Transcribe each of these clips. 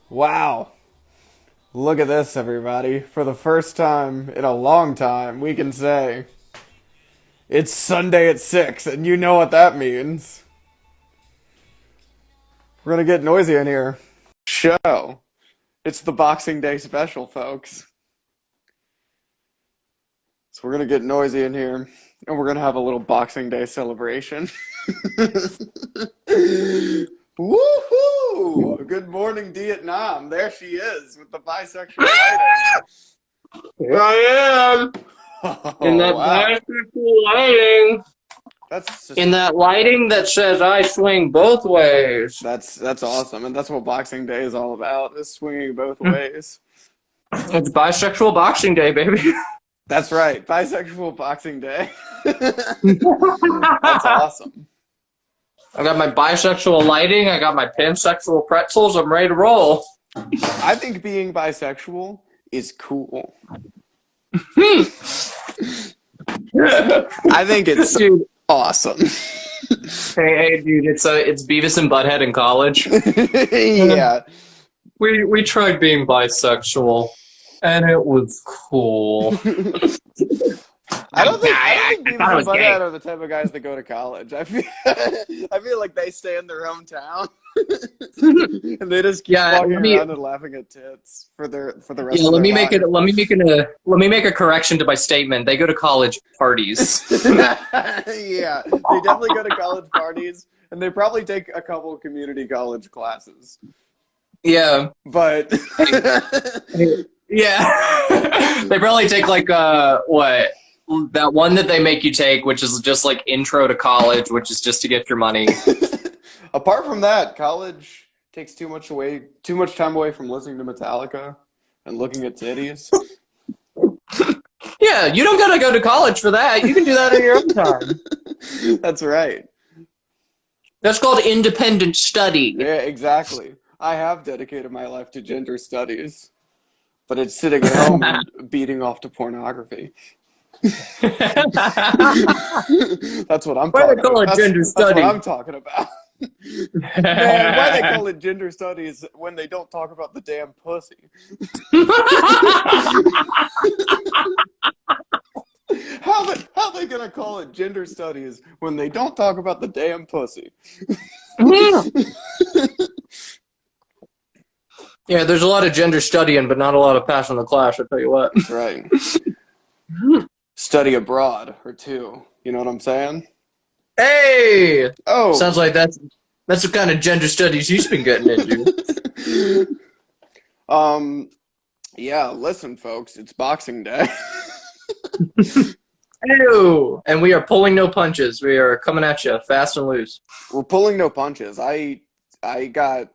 Wow. Look at this, everybody. For the first time in a long time, we can say it's Sunday at 6, and you know what that means. We're gonna get noisy in here. Show. It's the Boxing Day special, folks. So we're gonna get noisy in here, and we're gonna have a little Boxing Day celebration. Woohoo! Good morning, Vietnam. There she is with the bisexual lighting. Here I am in Oh, that wow. bisexual lighting. That's just In that lighting that says I swing both ways. that's awesome, and that's what Boxing Day is all about: is swinging both ways. It's bisexual Boxing Day, baby. That's right, bisexual Boxing Day. That's awesome. I got my bisexual lighting. I got my pansexual pretzels. I'm ready to roll. I think being bisexual is cool. I think it's Dude, awesome. hey, dude, it's Beavis and Butthead in college. Yeah. We tried being bisexual, and it was cool. I don't think thought Beavis it and was gay. Butthead are the type of guys that go to college. I feel like they stay in their hometown and they just keep Yeah, walking let me around and laughing at tits for the rest yeah, of let their me make life. it. Let me make a correction to my statement. They go to college parties. Yeah, they definitely go to college parties, and they probably take a couple of community college classes. Yeah. But Yeah. They probably take like what that one that they make you take, which is just like intro to college, which is just to get your money. apart from that, college takes too much time away from listening to Metallica and looking at titties. Yeah, you don't gotta go to college for that. You can do that in your own time. That's right. That's called independent study. Yeah, exactly. I have dedicated my life to gender studies, but it's sitting at home and beating off to pornography. Why That's what I'm they talking call about. it gender That's what study? I'm talking about. Man, why they call it gender studies when they don't talk about the damn pussy? How they gonna call it gender studies when they don't talk about the damn pussy? Yeah, there's a lot of gender studying, but not a lot of passing the class, I'll tell you what. That's right. Study abroad or two. You know what I'm saying? Hey! Oh. Sounds like that's the kind of gender studies you've been getting into. um. Yeah. Listen, folks. It's Boxing Day. Ew! And we are pulling no punches. We are coming at you fast and loose. We're pulling no punches. I got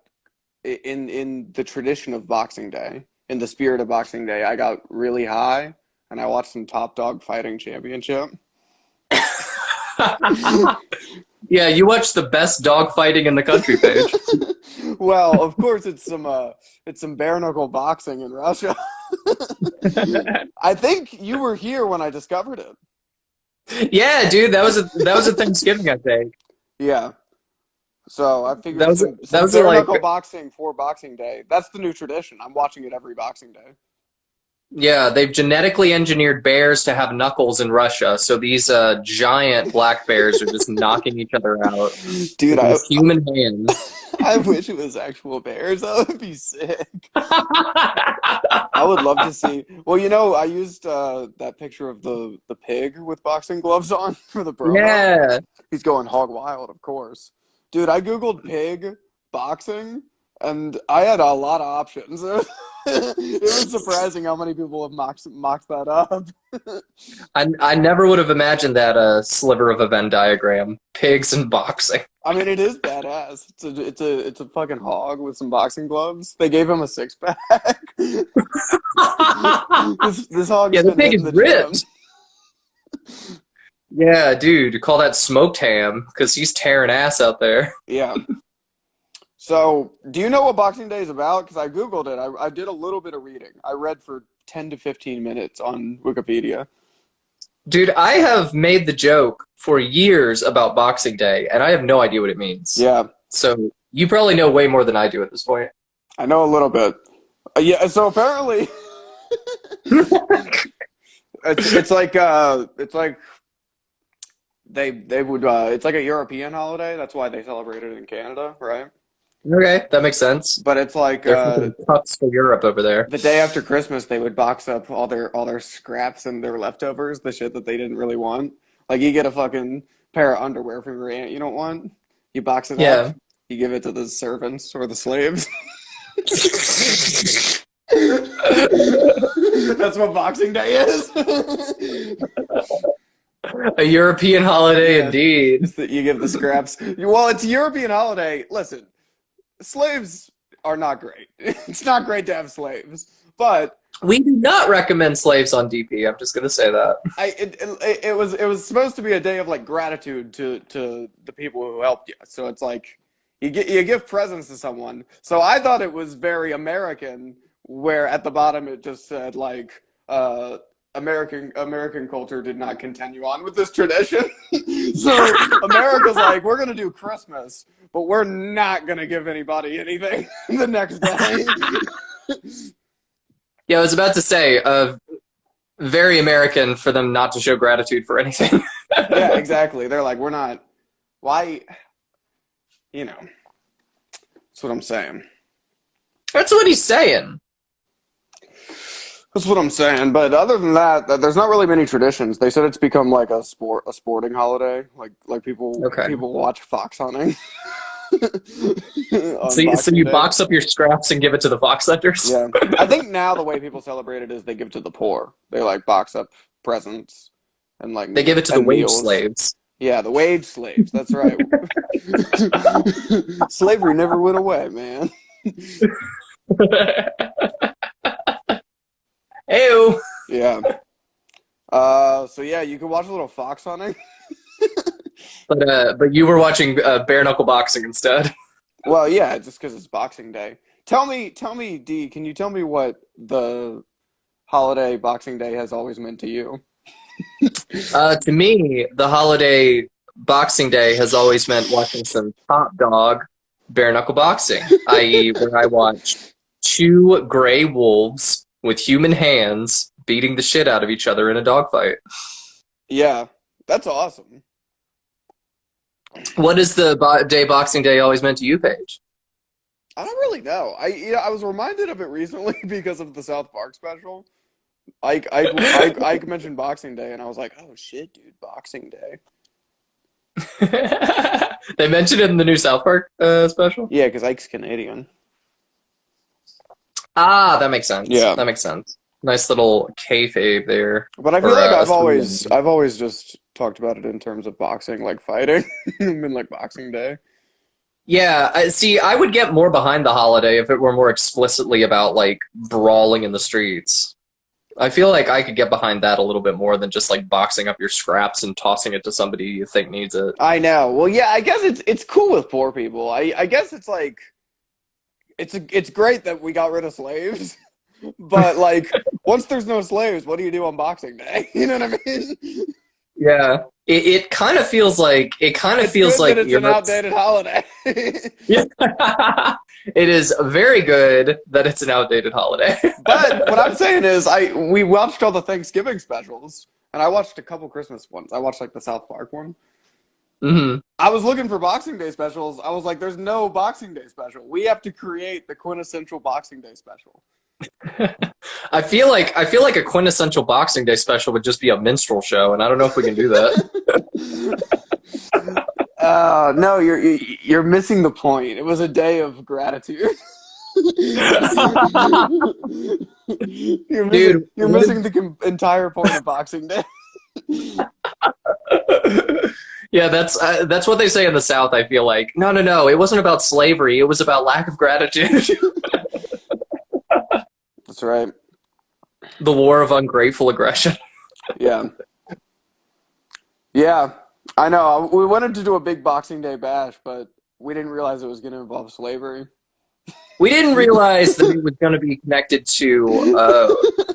in the tradition of Boxing Day, in the spirit of Boxing Day. I got really high and I watched some Top Dog Fighting Championship. Yeah, you watch the best dog fighting in the country, Paige. Well, of course, it's some bare knuckle boxing in Russia. I think you were here when I discovered it. Yeah, dude, that was a Thanksgiving, I think. Yeah. So I figured That was some a, bare like, knuckle boxing for Boxing Day. That's the new tradition. I'm watching it every Boxing Day. yeah, they've genetically engineered bears to have knuckles in Russia, so these giant black bears are just knocking each other out Dude, with these human hands. I wish it was actual bears. That would be sick. I would love to see. Well, I used that picture of the pig with boxing gloves on for the promo. Yeah. He's going hog wild, of course. Dude, I googled pig boxing, and I had a lot of options. It was surprising how many people have mocked that up. I never would have imagined that sliver of a Venn diagram. Pigs and boxing. I mean, it is badass. It's a fucking hog with some boxing gloves. They gave him a six pack. This hog's Yeah, the been pig hitting is the gym. ripped. Yeah, dude, call that smoked ham, because he's tearing ass out there. Yeah. So, do you know what Boxing Day is about? Because I googled it. I did a little bit of reading. I read for 10 to 15 minutes on Wikipedia. Dude, I have made the joke for years about Boxing Day, and I have no idea what it means. Yeah. So you probably know way more than I do at this point. I know a little bit. Yeah, so apparently it's like they would it's like a European holiday. That's why they celebrate it in Canada, right? Okay, that makes sense. But it's like They're fucking pups for Europe over there. the day after Christmas, they would box up all their scraps and their leftovers, the shit that they didn't really want. Like you get a fucking pair of underwear from your aunt you don't want, you box it up, Yeah. you give it to the servants or the slaves. That's what Boxing Day is. A European holiday Yeah, indeed. it's that you give the scraps. Well, it's a European holiday. Listen, slaves are not great. It's not great to have slaves, but We do not recommend slaves on DP. I'm just gonna say that. it was supposed to be a day of like gratitude to the people who helped you. So it's like you give presents to someone. So I thought it was very American, where at the bottom it just said like American culture did not continue on with this tradition. So America's like, we're gonna do Christmas, but we're not gonna give anybody anything the next day. Yeah, I was about to say, very American for them not to show gratitude for anything. Yeah, exactly. They're like, we're not. Why? You know, that's what I'm saying. That's what he's saying. That's what I'm saying. But other than that, there's not really many traditions. They said it's become like a sporting holiday. Like people Okay. people watch fox hunting So, on so Boxing you Day. box up your scraps and give it to the fox hunters? Yeah, I think now the way people celebrate it is they give to the poor. They like box up presents and like They give it to the and wage meals. slaves. Yeah, the wage slaves. That's right. Slavery never went away, man. Ew. Yeah. So yeah, you can watch a little fox hunting. But you were watching bare knuckle boxing instead. Well, yeah, just because it's Boxing Day. Tell me, D, can you tell me what the holiday Boxing Day has always meant to you? To me, the holiday Boxing Day has always meant watching some top dog bare knuckle boxing, i.e., where I watch two gray wolves with human hands beating the shit out of each other in a dogfight. Yeah, that's awesome. What is the day Boxing Day always meant to you, Paige? I don't really know. I was reminded of it recently because of the South Park special. Ike mentioned Boxing Day, and I was like, oh shit, dude, Boxing Day. They mentioned it in the new South Park special. Yeah, because Ike's Canadian. Ah, that makes sense. Yeah, That makes sense. Nice little kayfabe there, but I feel or like a I've through always line. I've always just talked about it in terms of boxing, like fighting, and like Boxing Day. Yeah, see, I would get more behind the holiday if it were more explicitly about like brawling in the streets. I feel like I could get behind that a little bit more than just like boxing up your scraps and tossing it to somebody you think needs it. I know. Well, yeah, I guess it's cool with poor people. I guess it's like it's great that we got rid of slaves, but like once there's no slaves, what do you do on Boxing Day? You know what I mean? Yeah, it kind of feels like It's good that it's an Europe's. outdated holiday. Yeah. It is very good that it's an outdated holiday. But what I'm saying is, we watched all the Thanksgiving specials, and I watched a couple Christmas ones. I watched like the South Park one. Hmm. I was looking for Boxing Day specials. I was like, "There's no Boxing Day special. We have to create the quintessential Boxing Day special." I feel like a quintessential Boxing Day special would just be a minstrel show, and I don't know if we can do that. No, you're missing the point. It was a day of gratitude. You're missing Dude, you're missing the entire point of Boxing Day. yeah, that's what they say in the South. I feel like no, no, no. It wasn't about slavery. It was about lack of gratitude. That's right. The war of ungrateful aggression. Yeah. Yeah. I know. We wanted to do a big Boxing Day bash, but we didn't realize it was going to involve slavery. We didn't realize that it was going to be connected to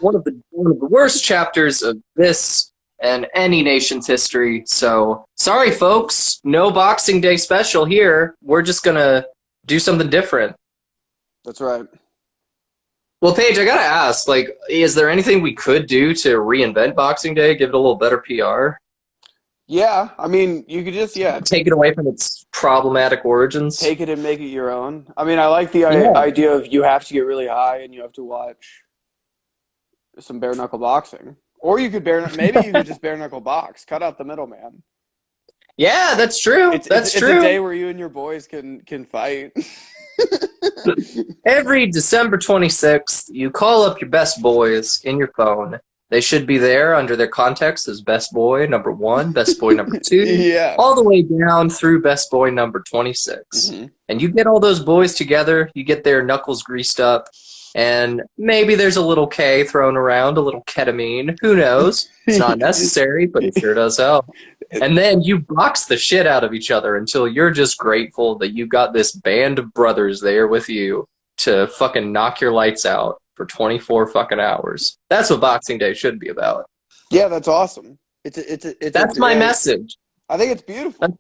one of the worst chapters of this and any nation's history. So sorry, folks. No Boxing Day special here. We're just gonna do something different. That's right. Well, Paige, I gotta ask, like, is there anything we could do to reinvent Boxing Day, give it a little better PR, Yeah, I mean, you could just yeah take it away from its problematic origins? take it and make it your own. I mean, I like the Yeah. idea of you have to get really high and you have to watch some bare knuckle boxing, or you could maybe you could just bare knuckle box, cut out the middleman. Yeah, that's true. That's It's a day true. where you and your boys can fight. Every December 26th, you call up your best boys in your phone. They should be there under their context as best boy number one, best boy number two, Yeah. all the way down through best boy number 26. Hmm. And you get all those boys together, you get their knuckles greased up, and maybe there's a little K thrown around, a little ketamine. Who knows? It's not necessary, but it sure does help. And then you box the shit out of each other until you're just grateful that you got this band of brothers there with you to fucking knock your lights out for 24 fucking hours. That's what Boxing Day should be about. Yeah, that's awesome. It's a That's my day. message. I think it's beautiful.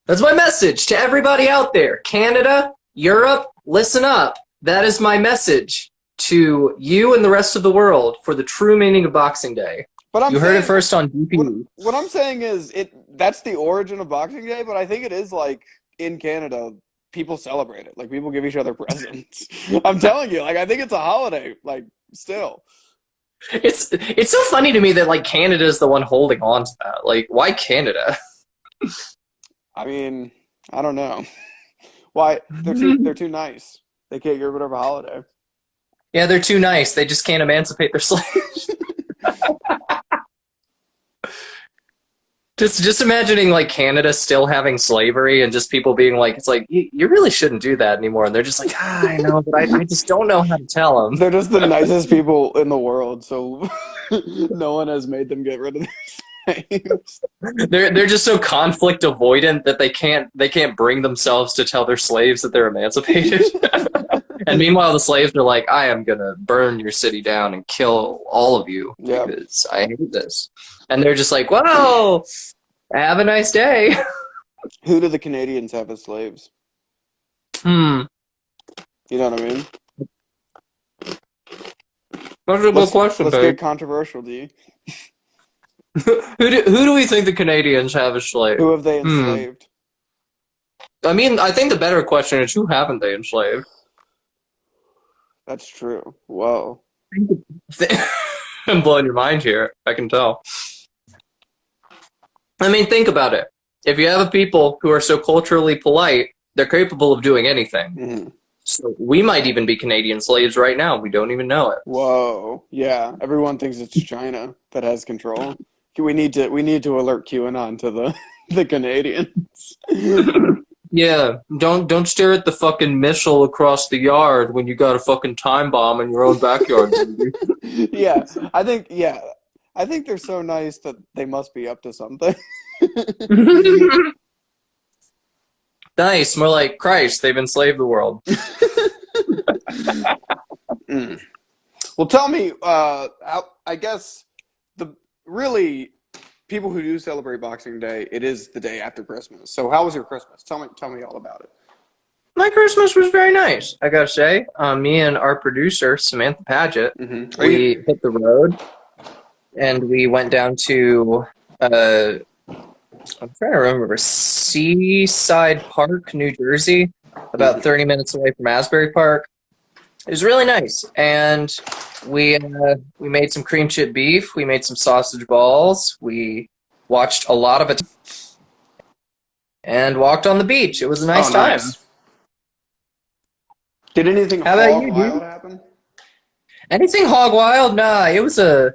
That's my message to everybody out there. Canada, Europe, listen up. That is my message to you and the rest of the world for the true meaning of Boxing Day. But I'm You heard it saying first on DP. what I'm saying is that's the origin of Boxing Day, but I think it is like in Canada, people celebrate it. Like people give each other presents. I'm telling you, like I think it's a holiday, like still. It's so funny to me that like Canada is the one holding on to that. Like, why Canada? I mean, I don't know. Why they're too nice. They can't get rid of a holiday. Yeah, they're too nice. They just can't emancipate their slaves. Just imagining like Canada still having slavery and just people being like, it's like you really shouldn't do that anymore, and they're just like, I know, but I just don't know how to tell them. They're just the nicest people in the world, so no one has made them get rid of their slaves. They're just so conflict avoidant that they can't bring themselves to tell their slaves that they're emancipated. And meanwhile, the slaves are like, I am gonna burn your city down and kill all of you Yeah. because I hate this. And they're just like, whoa, have a nice day. Who do the Canadians have as slaves? Hmm. You know what I mean? That's a good question, Let's babe. get controversial, D. Who do we think the Canadians have as slaves? Who have they enslaved? I mean, I think the better question is who haven't they enslaved? That's true. Whoa. I'm blowing your mind here. I can tell. I mean, think about it. If you have a people who are so culturally polite, they're capable of doing anything. Hmm. So we might even be Canadian slaves right now. We don't even know it. Whoa. Yeah. Everyone thinks it's China that has control. We need to alert QAnon to the Canadians. Yeah, don't stare at the fucking missile across the yard when you got a fucking time bomb in your own backyard. Baby. Yeah. I think they're so nice that they must be up to something. Nice, more like Christ. They've enslaved the world. Mm. Well, tell me, I guess really people who do celebrate Boxing Day, it is the day after Christmas. So how was your Christmas? Tell me all about it. My Christmas was very nice, I gotta say. Me and our producer, Samantha Paget, Mm-hmm. we hit the road and we went down to, I'm trying to remember, Seaside Park, New Jersey, about 30 minutes away from Asbury Park. It was really nice, and we made some cream chip beef. We made some sausage balls. We watched a lot of it, and walked on the beach. It was a nice time. Nice. Did anything How about you, wild dude? happen? Anything hog wild? Nah, it was a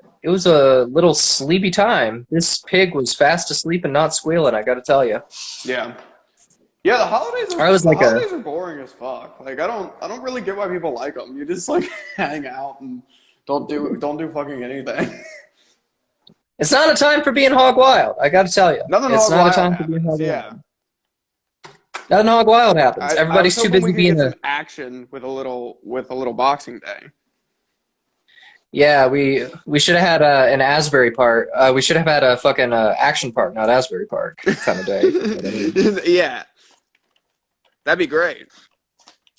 little sleepy time. This pig was fast asleep and not squealing, I gotta tell you. Yeah. Yeah, the holidays are I was like holidays are boring as fuck. Like I don't really get why people like them. You just like hang out and don't do fucking anything. It's not a time for being hog wild, I gotta tell you. Nothing It's hog not a wild time for being happens. hog Yeah. wild. Nothing hog wild happens. Everybody's I was too hoping busy we could being get a... some action with a little Boxing Day. Yeah, we should have had an Asbury Park. We should have had a fucking Action Park, not Asbury Park kind of day. Yeah. That'd be great.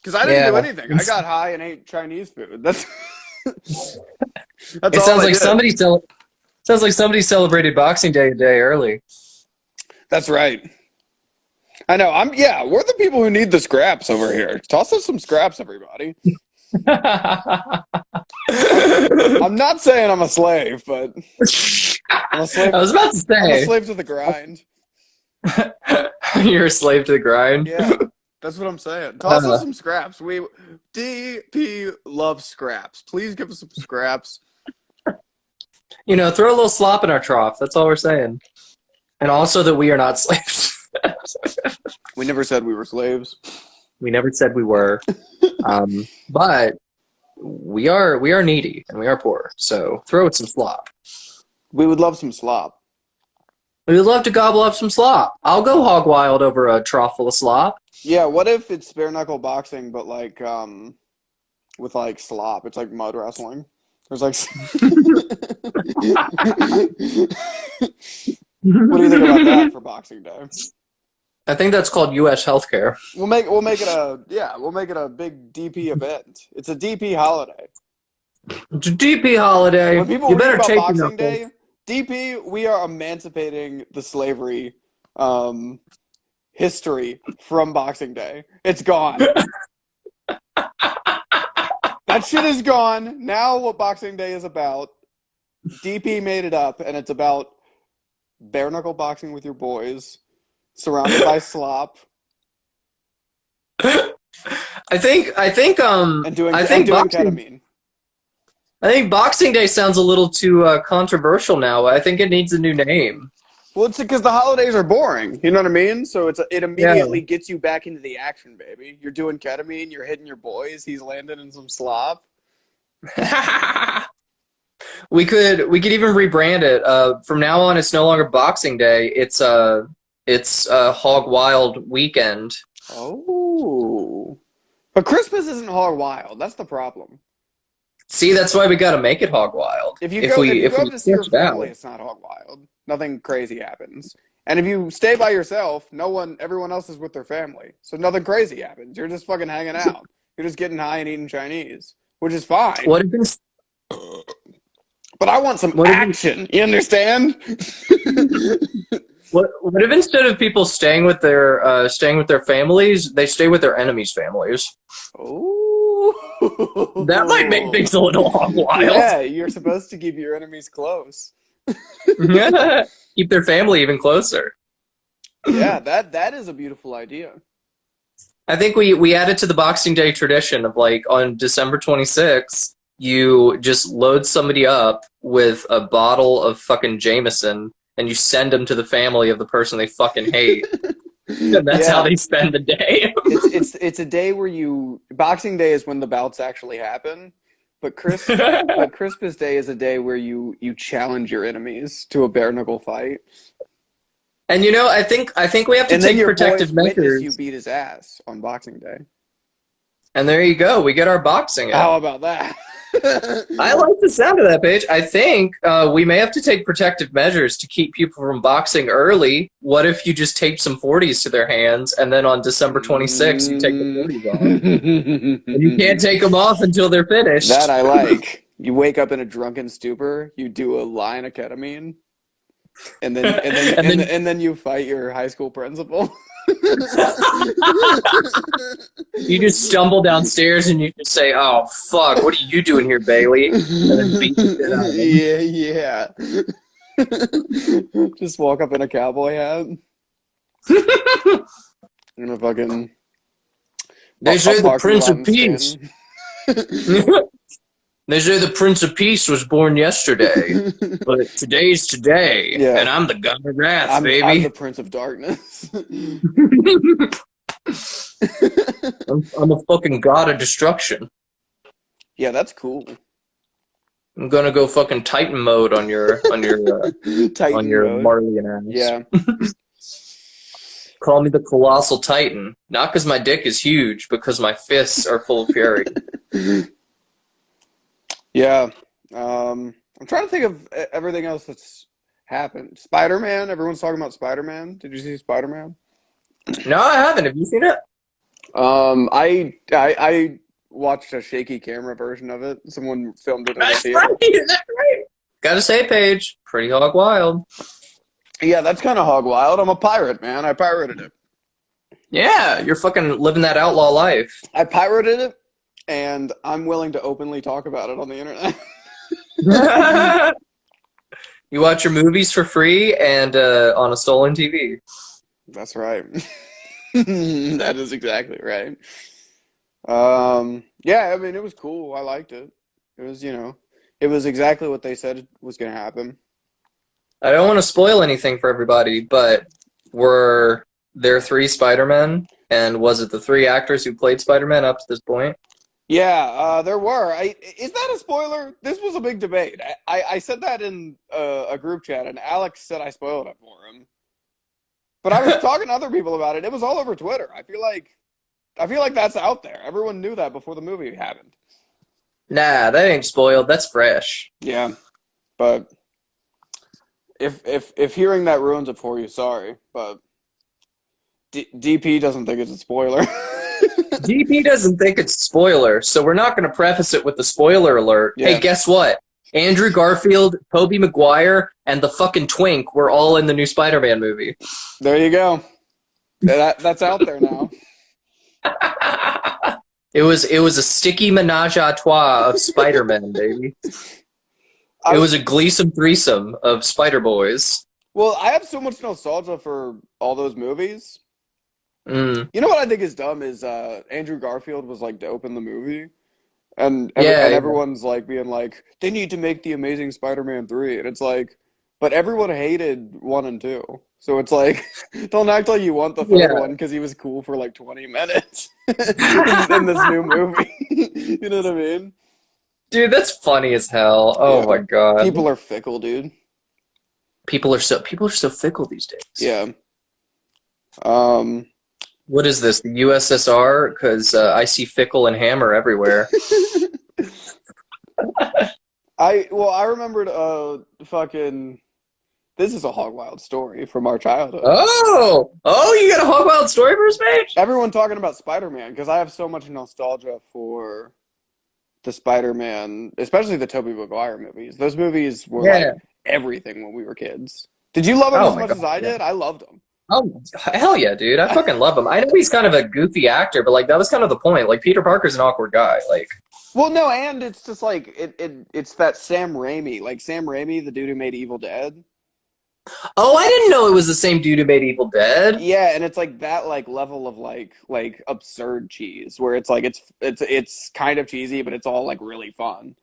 Because I didn't do Yeah. anything. I got high and ate Chinese food. That's It all sounds I like did. somebody celebrated Boxing Day a day early. That's right. I know. Yeah, we're the people who need the scraps over here. Toss us some scraps, everybody. I'm, I'm not saying I'm a slave, but I'm a slave. I was about to I'm a say, slave to the grind. you're a slave to the grind. Yeah, that's what I'm saying. Toss us Uh, some scraps. We DP loves scraps. Please give us some scraps. throw a little slop in our trough. That's all we're saying. And also that we are not slaves. We never said we were slaves. We never said we were. But we are needy and we are poor. So throw it some slop. We would love some slop. We'd love to gobble up some slop. I'll go hog wild over a trough full of slop. Yeah, what if it's bare knuckle boxing, but like with like slop? It's like mud wrestling. There's like. What do you think about that for Boxing Day? I think that's called U.S. healthcare. We'll make it a big DP event. It's a DP holiday. It's a DP holiday. When people You read better about take your Boxing knuckles. Day, DP, we are emancipating the slavery history from Boxing Day. It's gone. That shit is gone. Now what Boxing Day is about, DP made it up, and it's about bare knuckle boxing with your boys, surrounded by slop, I think and doing boxing ketamine. I think Boxing Day sounds a little too controversial now. I think it needs a new name. Well, it's because the holidays are boring. You know what I mean? So it Yeah. immediately gets you back into the action, baby. You're doing ketamine. You're hitting your boys. He's landing in some slop. We could even rebrand it. From now on, it's no longer Boxing Day. It's Hog Wild Weekend. Oh, but Christmas isn't hog wild. That's the problem. See, that's why we got to make it Hog Wild. If you If go we up to see your switch it family, out. it's not hog wild. Nothing crazy happens. And if you stay by yourself, everyone else is with their family, so nothing crazy happens. You're just fucking hanging out. You're just getting high and eating Chinese, which is fine. What if But I want some what if action. You understand? what if instead of people staying with their families, they stay with their enemies' families? That might make Oh. things a little hog wild. Yeah, you're supposed to keep your enemies close. Keep their family even closer. Yeah, that is a beautiful idea. I think we added to the Boxing Day tradition of like on December 26th, you just load somebody up with a bottle of fucking Jameson and you send them to the family of the person they fucking hate. And that's how Yeah. they spend the day. It's a day where Boxing Day is when the bouts actually happen, but Christmas Day is a day where you challenge your enemies to a bare knuckle fight, And I think we have to and then take your protective boys witness you measures. beat his ass on Boxing Day. And there you go. We get our boxing How in. about that? I like the sound of that, Paige. I think we may have to take protective measures to keep people from boxing early. What if you just tape some 40s to their hands, and then on December 26th, you take the 40s off? And you can't take them off until they're finished. That I like. You wake up in a drunken stupor. You do a line of ketamine, and then and then you fight your high school principal. You just stumble downstairs and you just say, "Oh fuck, what are you doing here, Bailey?" And then beat the shit out of him. Yeah. Just walk up in a cowboy hat and a fucking They say the parking Prince lot of in Peace. Stanton. They say the Prince of Peace was born yesterday, but today's today, Yeah. and I'm the God of Wrath, I'm baby. the Prince of Darkness. I'm a fucking God of Destruction. Yeah, that's cool. I'm gonna go fucking Titan mode on your Titan mode. Marley and ass. Yeah. Call me the Colossal Titan, not because my dick is huge, because my fists are full of fury. Yeah. I'm trying to think of everything else that's happened. Spider-Man. Everyone's talking about Spider-Man. Did you see Spider-Man? No, I haven't. Have you seen it? I watched a shaky camera version of it. Someone filmed it in a That's right. theater. That's right. Gotta say, Paige, pretty hog wild. Yeah, that's kind of hog wild. I'm a pirate, man. I pirated it. Yeah, you're fucking living that outlaw life. I pirated it, and I'm willing to openly talk about it on the internet. You watch your movies for free and on a stolen TV. That's right. That is exactly right. Yeah, I mean, it was cool. I liked it. It was, it was exactly what they said was going to happen. I don't want to spoil anything for everybody, but were there three Spider-Men? And was it the three actors who played Spider-Man up to this point? Yeah, there were. Is that a spoiler? This was a big debate. I said that in a group chat, and Alex said I spoiled it for him. But I was talking to other people about it. It was all over Twitter. I feel like that's out there. Everyone knew that before the movie happened. Nah, that ain't spoiled. That's fresh. Yeah, but if hearing that ruins it for you, sorry. But DP doesn't think it's a spoiler. DP doesn't think it's a spoiler, so we're not going to preface it with the spoiler alert. Hey, Yeah, guess what? Andrew Garfield, Tobey Maguire, and the fucking Twink were all in the new Spider-Man movie. there you go. That's out there now. It was a sticky menage a trois of Spider-Man, baby. It I was a gleesome threesome of Spider Boys. Well, I have so much nostalgia for all those movies. Mm. You know what I think is dumb is Andrew Garfield was like dope in the movie, and Yeah, yeah, everyone's like being like they need to make the Amazing Spider-Man 3, and it's like, but everyone hated 1 and 2, so it's like don't act like you want the third yeah. one because he was cool for like 20 minutes in this new movie. You know what I mean? Dude, that's funny as hell. Oh Yeah, my God. people are fickle, dude. People are so fickle these days. Yeah. Um. What is this? The USSR? Because I see Fickle and Hammer everywhere. I remembered fucking this is a hog wild story from our childhood. Oh, you got a Hog Wild story for us, Paige? Everyone talking about Spider-Man because I have so much nostalgia for the Spider-Man, especially the Tobey Maguire movies. Those movies were like Yeah. everything when we were kids. Did you love them Oh as my much as God. I Yeah. did? I loved them. Oh, hell yeah, dude. I fucking love him. I know he's kind of a goofy actor, but like that was kind of the point. Like Peter Parker's an awkward guy. Like, Well, no, and it's just like it's that Sam Raimi, like Sam Raimi, the dude who made Evil Dead. oh, I didn't know it was the same dude who made Evil Dead. Yeah, and it's like that like level of like absurd cheese where it's like it's kind of cheesy, but it's all like really fun.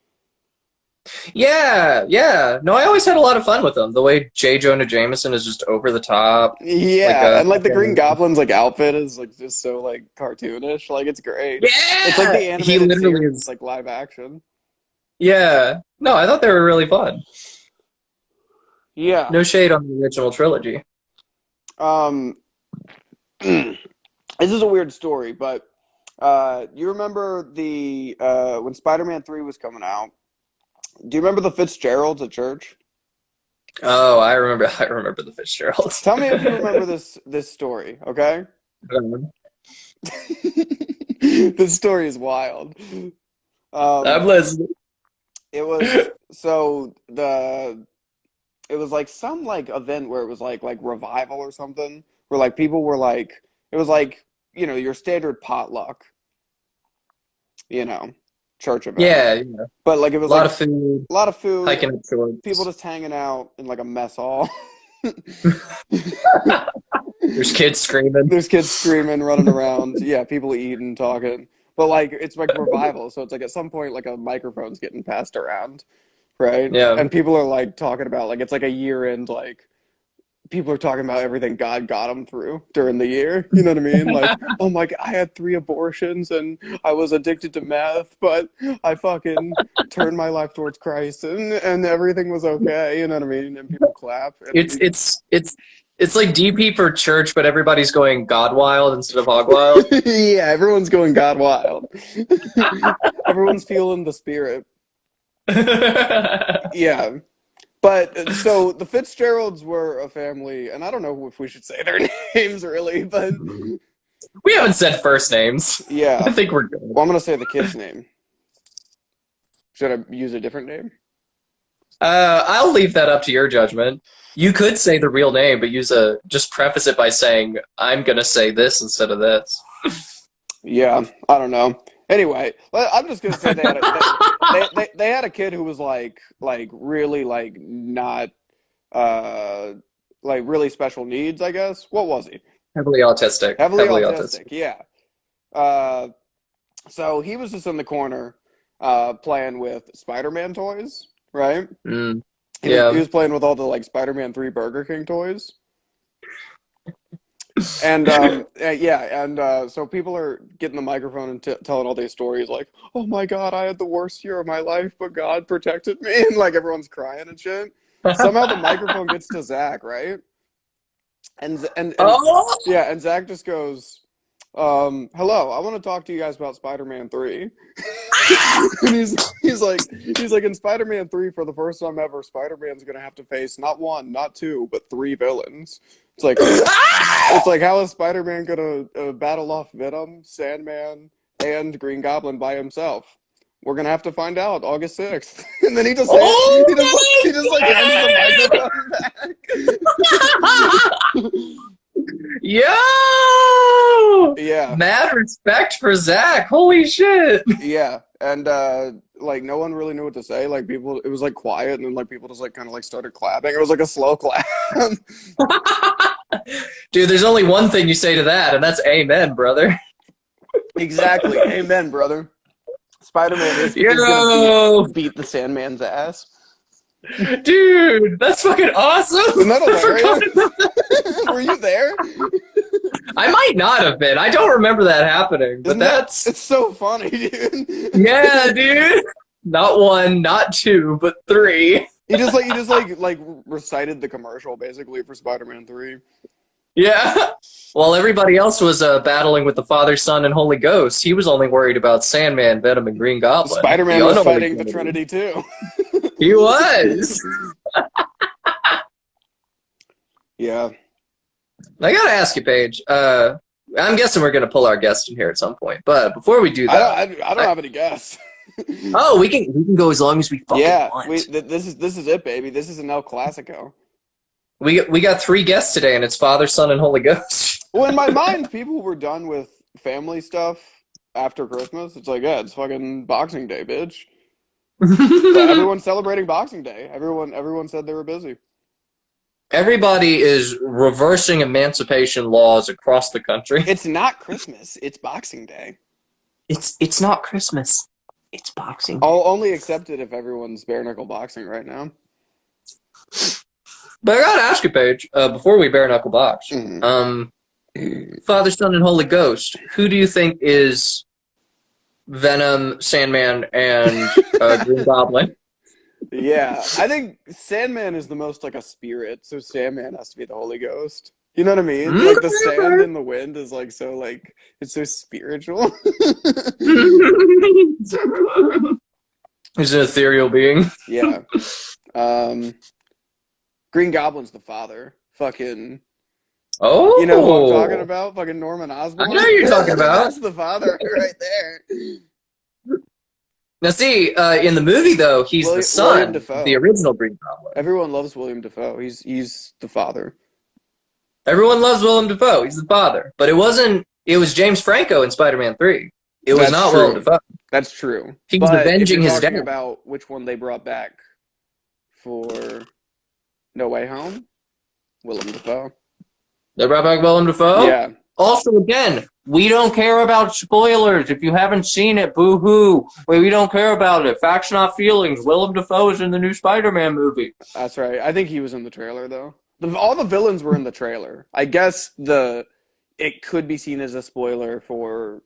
Yeah, yeah. No, I always had a lot of fun with him. The way J. Jonah Jameson is just over the top. Like Yeah, and like the Green Goblin's like outfit is like just so like cartoonish. Like it's great. It's like yeah, the he animated literally series, is. like live action. Yeah. No, I thought they were really fun. Yeah. No shade on the original trilogy. Um this is a weird story, but you remember the when Spider-Man 3 was coming out, do you remember the Fitzgeralds at church? Oh, I remember. I remember the Fitzgeralds. Tell me if you remember this story, okay? This story is wild. I'm Um, listening. it was so it was like some like event where it was like revival or something where like people were like it was like your standard potluck, you know, church event, Yeah, yeah. but like it A was lot like of food, a lot of food, hiking up people shorts. just hanging out in like a mess hall. There's kids screaming. There's kids screaming, running around. Yeah, people eating, talking. But like it's like revival, so it's like at some point like a microphone's getting passed around, right? Yeah. And people are like talking about like it's like a year end like people are talking about everything God got them through during the year. You know what I mean? Like, oh my God, I had 3 abortions and I was addicted to meth, but I fucking turned my life towards Christ and everything was okay. You know what I mean? And people clap It's and it's it's it's like DP for church, but everybody's going God wild instead of hog wild. yeah, everyone's going God wild. Everyone's feeling the spirit. Yeah. But so the Fitzgeralds were a family, and I don't know if we should say their names really, but We haven't said first names. I Yeah. think we're good. Well, I'm gonna say the kid's name. Should I use a different name? I'll leave that up to your judgment. You could say the real name, but just preface it by saying, I'm gonna say this instead of this. Yeah, I don't know. Anyway, I'm just gonna say they had a kid who was like really like not uh like really special needs, I guess. What was he? Heavily autistic. Heavily Heavily autistic. autistic, yeah. Uh so he was just in the corner playing with Spider-Man toys, right? Mm, He yeah. was playing with all the like Spider-Man 3 Burger King toys. And yeah, and so people are getting the microphone and t telling all these stories like, "Oh my God, I had the worst year of my life, but God protected me," and like everyone's crying and shit. Somehow the microphone gets to Zach, right? And Oh! yeah, and Zach just goes, "Hello, I want to talk to you guys about Spider-Man 3." And he's like in Spider-Man 3 for the first time ever, Spider-Man's gonna have to face not one, not two, but three villains. It's like how is Spider-Man gonna battle off Venom, Sandman, and Green Goblin by himself? We're gonna have to find out August 6th. And then Oh he just like hands the microphone back. Yo! Yeah, Mad respect for Zach. Holy shit. yeah. And like no one really knew what to say. Like people it was like quiet and then like people just like kind of like started clapping. It was like a slow clap. Dude, there's only one thing you say to that, and that's amen, brother. Exactly. Amen, brother. Spider-Man is gonna Yo! beat the Sandman's ass. Dude, that's fucking awesome. Isn't that I forgot hilarious? about Were you there? I might not have been. I don't remember that happening, but Isn't that that's it's so funny, dude. yeah, dude. Not one, not two, but three. He just recited the commercial basically for Spider-Man 3. Yeah. While everybody else was battling with the Father, Son, and Holy Ghost, he was only worried about Sandman, Venom, and Green Goblin. The Spider-Man was unholy fighting the Trinity. Trinity too. He was. Yeah. I gotta ask you, Paige. I'm guessing we're gonna pull our guest in here at some point, but before we do that, I don't have any guess. oh, we can go as long as we fucking Yeah, want. this is it, baby. This is an El Clasico. We got three guests today, and it's Father, Son, and Holy Ghost. Well, in my mind, people were done with family stuff after Christmas. It's like, yeah, it's fucking Boxing Day, bitch. So everyone's celebrating Boxing Day. Everyone said they were busy. Everybody is reversing emancipation laws across the country. It's not Christmas. It's Boxing Day. It's not Christmas. It's Boxing Day. I'll only accept it if everyone's bare knuckle boxing right now. But I gotta ask you, Paige, before we bare knuckle box, Mhm. Father, Son, and Holy Ghost, who do you think is Venom, Sandman, and Green Goblin? Yeah, I think Sandman is the most like a spirit, so Sandman has to be the Holy Ghost. You know what I mean? Like the sand in the wind is like so like it's so spiritual. He's an ethereal being. Yeah. Um, Green Goblin's the father. Fucking, Oh, you know who I'm talking about? Fucking Norman Osborn. I know who you're talking about. That's the father right there. Now, see, in the movie though, he's the William son Dafoe. of the original Green Goblin. Everyone loves William Dafoe. He's the father. Everyone loves Willem Dafoe. He's the father, but it wasn't. It was James Franco in Spider-Man 3. It was That's not true. Willem Dafoe. That's true. He was But if avenging you're his talking dad. about which one they brought back for No Way Home, Willem Dafoe. They brought back Willem Dafoe. Yeah. Also, again, we don't care about spoilers. If you haven't seen it, boo-hoo. We don't care about it. Facts, not feelings. Willem Dafoe is in the new Spider-Man movie. That's right. I think he was in the trailer though. All the villains were in the trailer. I guess it could be seen as a spoiler for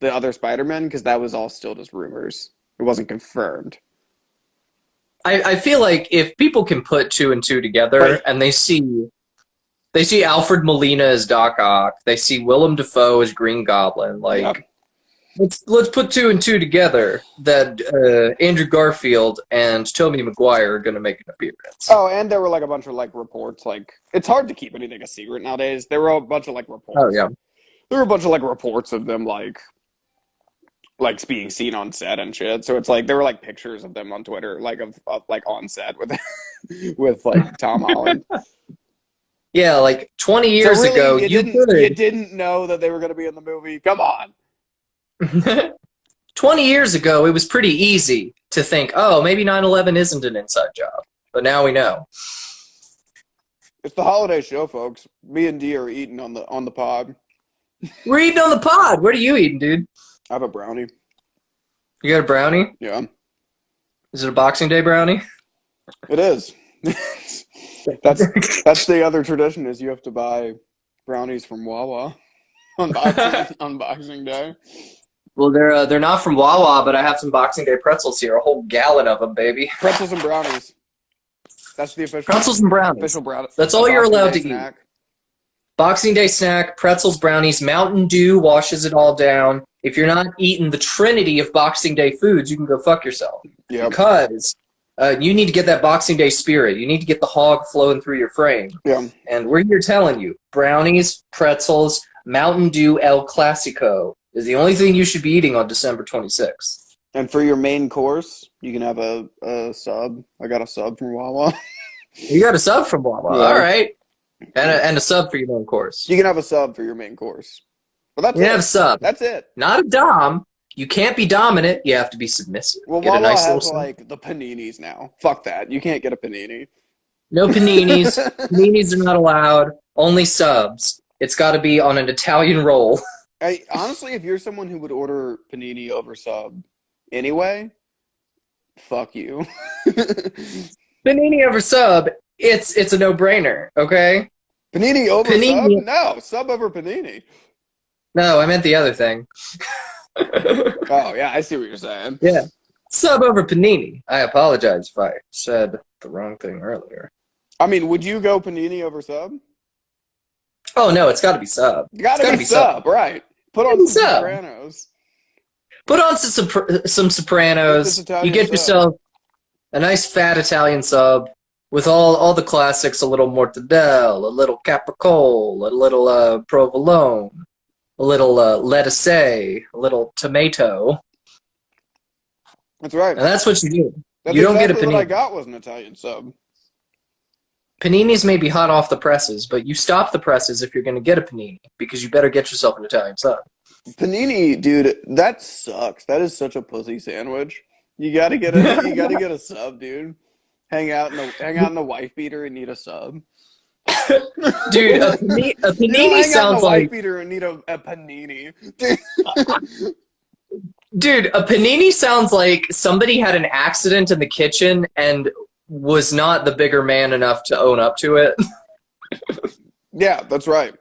the other Spider-Man because that was all still just rumors. It wasn't confirmed. I feel like if people can put two and two together Right. and they see Alfred Molina as Doc Ock, they see Willem Dafoe as Green Goblin, like Yep. let's put two and two together that Andrew Garfield and Tobey Maguire are going to make an appearance. Oh, and there were like a bunch of like reports. Like it's hard to keep anything a secret nowadays. There were a bunch of like reports. Oh, yeah. there were a bunch of like reports of them like being seen on set and shit. So it's like there were like pictures of them on Twitter, like of like on set with with like Tom Holland. Yeah, like 20 So years really, ago, you you could. didn't know that they were going to be in the movie. Come on. 20 years ago, it was pretty easy to think, oh, maybe 9/11 isn't an inside job. But now we know. It's the holiday show, folks. Me and Dee are eating on the pod. We're eating on the pod. What are you eating, dude? I have a brownie. You got a brownie? Yeah, Is it a Boxing Day brownie? it is. That's the other tradition is you have to buy brownies from Wawa on Boxing Day. Well, they're not from Wawa, but I have some Boxing Day pretzels here. A whole gallon of them, baby. Pretzels and brownies. That's the Pretzels and brownies. official brown. That's all you're allowed to snack. eat. Boxing Day snack, pretzels, brownies, Mountain Dew washes it all down. If you're not eating the trinity of Boxing Day foods, you can go fuck yourself. Yep. Because you need to get that Boxing Day spirit. You need to get the hog flowing through your frame. Yeah. And we're here telling you, brownies, pretzels, Mountain Dew El Clasico is the only thing you should be eating on December 26th. And for your main course, you can have a sub. I got a sub from Wawa. You got a sub from Wawa. Yeah. All right. And a sub for your main course. You can have a sub for your main course. But that's You it. have a sub. That's it. Not a dom. You can't be dominant. You have to be submissive. Well, Get Wawa a nice has little sub. like the paninis now. Fuck that. You can't get a panini. No paninis. Paninis are not allowed. Only subs. It's got to be on an Italian roll. Honestly, if you're someone who would order panini over sub anyway, fuck you. Panini over sub. It's a no-brainer. Okay. Panini over Panini. sub? No, sub over panini. No, I meant the other thing. Oh yeah, I see what you're saying. Yeah. Sub over panini. I apologize if I said the wrong thing earlier. I mean, would you go panini over sub? Oh no, it's got to be sub. Gotta be sub, right? Put on some Sub. Sopranos. Put on some Sopranos. You get yourself a nice fat Italian sub with all the classics: a little mortadella, a little capricole, a little provolone, a little lettuce, a little tomato. That's right. And that's what you do. That's You don't get a exactly what I panini. got was an Italian sub. Paninis may be hot off the presses, but you stop the presses if you're going to get a panini because you better get yourself an Italian sub. Panini, dude, that sucks. That is such a pussy sandwich. You gotta get a sub, dude. Hang out in the wife beater and need a sub. Dude, a You don't panini hang out in the sounds wife like beater and need a panini. Dude, a panini sounds like somebody had an accident in the kitchen and was not the bigger man enough to own up to it. Yeah, that's right.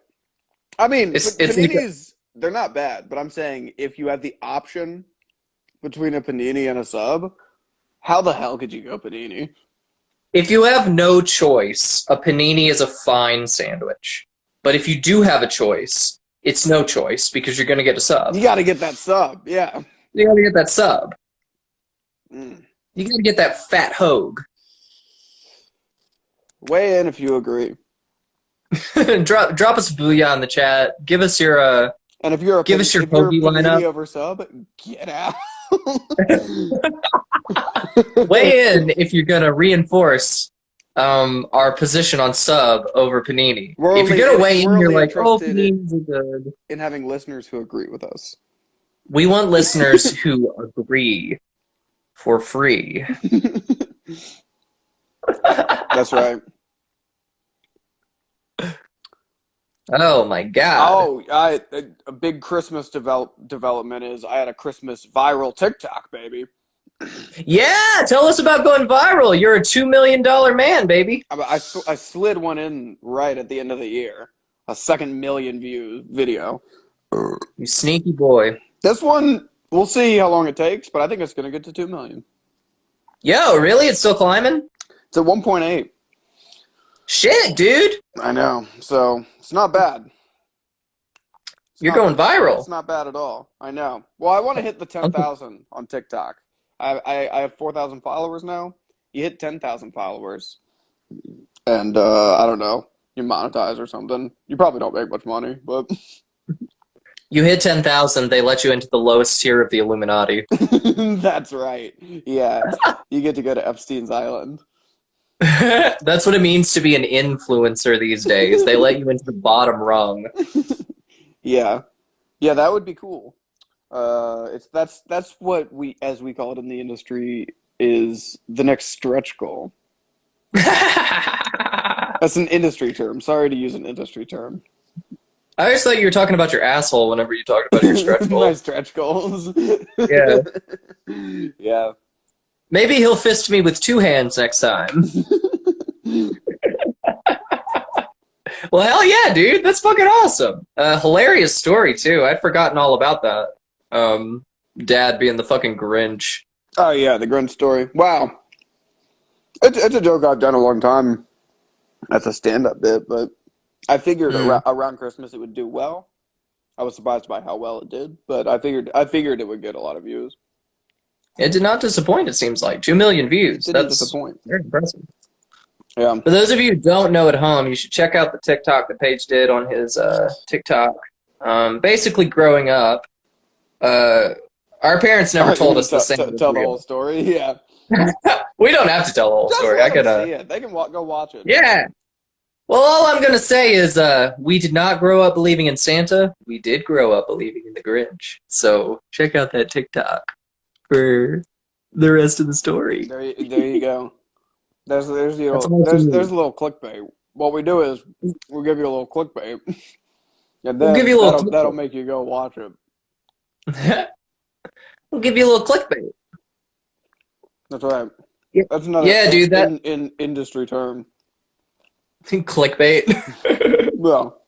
I mean, It's paninis, they're not bad, but I'm saying if you have the option between a panini and a sub, how the hell could you go panini? If you have no choice, a panini is a fine sandwich. But if you do have a choice, it's no choice because you're going to get a sub. You gotta get that sub, yeah. You got to get that sub. Mm. You got to get that fat hogue. Weigh in if you agree. drop us a booyah in the chat. Give us your And if you're a Give us your if you're a bogey panini lineup. over sub, get out. weigh in if you're gonna reinforce our position on sub over panini. We're If you're only- gonna weigh in, we're you're only like, oh, interested paninis are good. In having listeners who agree with us. We want listeners who agree for free. That's right. Oh my god. Oh, a big Christmas development is I had a Christmas viral TikTok, baby. Yeah, tell us about going viral. You're a $2 million man, baby. I slid one in right at the end of the year. A 2 million view video. You sneaky boy. This one, we'll see how long it takes, but I think it's going to get to 2 million. Yo, really? It's still climbing? It's at 1.8. Shit, dude. I know. So, it's not bad. You're going viral. It's not bad at all. I know. Well, I want to hit the 10,000 on TikTok. I have 4,000 followers now. You hit 10,000 followers, and I don't know, you monetize or something. You probably don't make much money, but You hit 10,000, they let you into the lowest tier of the Illuminati. That's right. Yeah, you get to go to Epstein's Island. That's what it means to be an influencer these days. They let you into the bottom rung. Yeah, yeah, that would be cool. It's that's what we, as we call it in the industry, is the next stretch goal. That's an industry term. Sorry to use an industry term. I always thought you were talking about your asshole whenever you talked about your stretch My goal. stretch goals. Yeah. Yeah. Maybe he'll fist me with two hands next time. Well, hell yeah, dude. That's fucking awesome. Hilarious story, too. I'd forgotten all about that. Dad being the fucking Grinch. Oh yeah, the grunt story. Wow. It's a joke I've done a long time. That's a stand-up bit, but I figured Mm. around Christmas it would do well. I was surprised by how well it did, but I figured it would get a lot of views. It did not disappoint, it seems like. 2 million It views. didn't That's disappoint. very impressive. Yeah. For those of you who don't know at home, you should check out the TikTok that Paige did on his TikTok. Basically, growing up, uh, our parents never You told mean us the same as tell the real. whole story? Yeah. We don't have to tell the whole Just story. I let them could, see it. They can go watch it. yeah. Well, all I'm gonna say is, we did not grow up believing in Santa. We did grow up believing in the Grinch. So check out that TikTok for the rest of the story. There you go. That's all I There's need. a little clickbait. What we do is we'll give you a little clickbait, and We'll give then you a little that'll make you go watch it. clickbait. We'll give you a little clickbait. That's right. Yeah, That's another yeah, dude. That in industry term. clickbait. Well,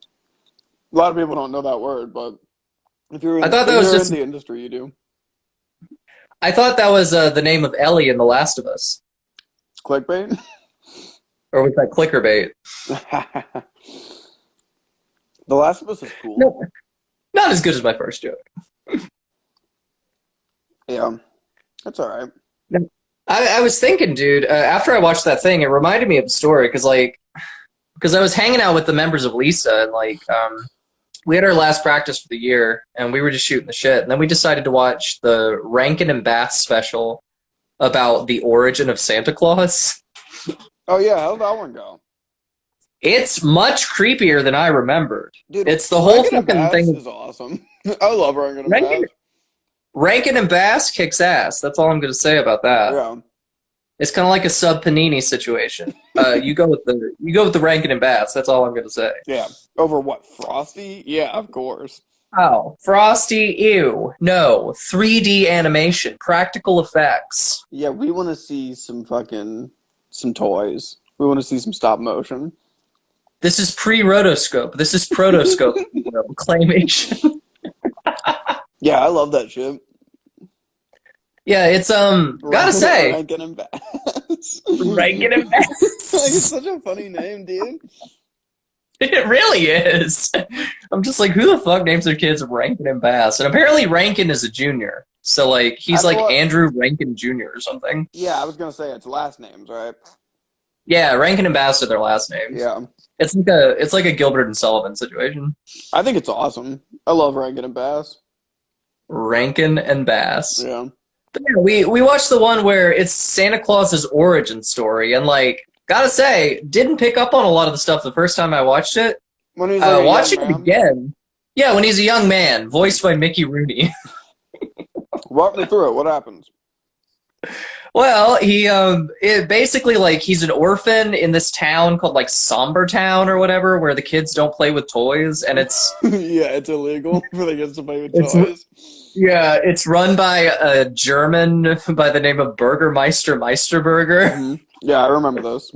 a lot of people don't know that word, but I thought that if was you're in just. the industry, you do. I thought that was the name of Ellie in The Last of Us, Clickbait. or was that clickerbait? The Last of Us is cool. No, not as good as my first joke. Yeah, that's all right. I was thinking, dude. After I watched that thing, it reminded me of the story because I was hanging out with the members of Lisa and we had our last practice for the year and we were just shooting the shit and then we decided to watch the Rankin and Bass special about the origin of Santa Claus. Oh yeah, how'd that one go? It's much creepier than I remembered. Dude, It's the whole Rankin and fucking Bass thing. is awesome. I love Rankin and Rankin, Bass. Rankin and Bass kicks ass. That's all I'm going to say about that. Yeah. It's kind of like a sub Panini situation. You go with the Rankin and Bass. That's all I'm going to say. Yeah. Over what? Frosty? Yeah, of course. Oh, Frosty, ew. No, 3D animation, practical effects. Yeah, we want to see some toys. We want to see some stop motion. This is pre-rotoscope. This is protoscope claymation. Yeah, I love that shit. Yeah, it's gotta say, Rankin and Bass. Rankin and Like, it's Bass. such a funny name, dude. It really is. I'm just like, who the fuck names their kids Rankin and Bass? And apparently Rankin is a junior. So like he's I like thought, Andrew Rankin Jr. or something. yeah, I was gonna say it's last names, right? Yeah, Rankin and Bass are their last names. Yeah, It's like a Gilbert and Sullivan situation. I think it's awesome. I love Rankin and Bass. Rankin and Bass. Yeah. But yeah, we watched the one where it's Santa Claus's origin story, and like, gotta say, didn't pick up on a lot of the stuff the first time I watched it. When he's like a Watching young it man. again, yeah, when he's a young man, voiced by Mickey Rooney. Walk me through it. What happens? Well, it basically like he's an orphan in this town called like Somber Town or whatever, where the kids don't play with toys, and it's Yeah, it's illegal for the kids to play with it's toys. yeah, it's run by a German by the name of Burgermeister Meisterburger. Mhm. Yeah, I remember those.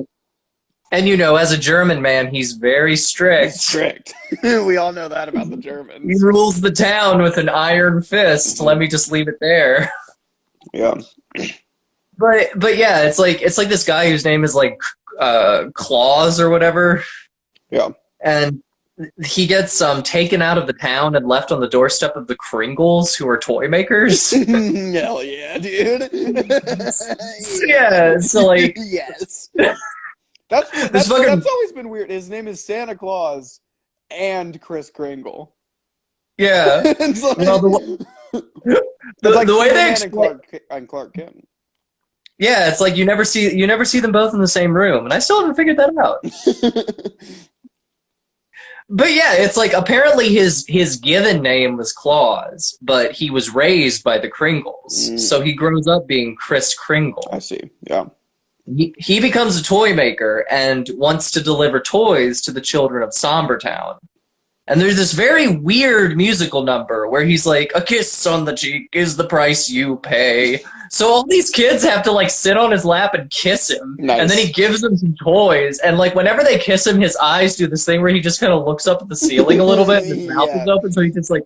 And you know, as a German man, he's very strict. He's strict. We all know that about the He Germans. rules the town with an iron fist. Let me just leave it there. Yeah. But yeah, it's like this guy whose name is like Claus or whatever, Yeah. and he gets taken out of the town and left on the doorstep of the Kringles, who are toy makers. Hell yeah, dude. Yeah, so like Yes. this fucking That's always been weird. His name is Santa Claus and Kris Kringle. Yeah. It's Well, it's like the way they Superman explain, and Clark Kent. yeah, it's like you never see them both in the same room, and I still haven't figured that out. But yeah, it's like apparently his given name was Claus, but he was raised by the Kringles, so he grows up being Kris I Kringle. see. Yeah. He becomes a toy maker and wants to deliver toys to the children of Sombertown. And there's this very weird musical number where he's like, "A kiss on the cheek is the price you pay." So all these kids have to like sit on his lap and kiss him, and then Nice. he gives them some toys. And like whenever they kiss him, his eyes do this thing where he just kind of looks up at the ceiling a little bit, and his mouth is Yeah. open, so he's just like,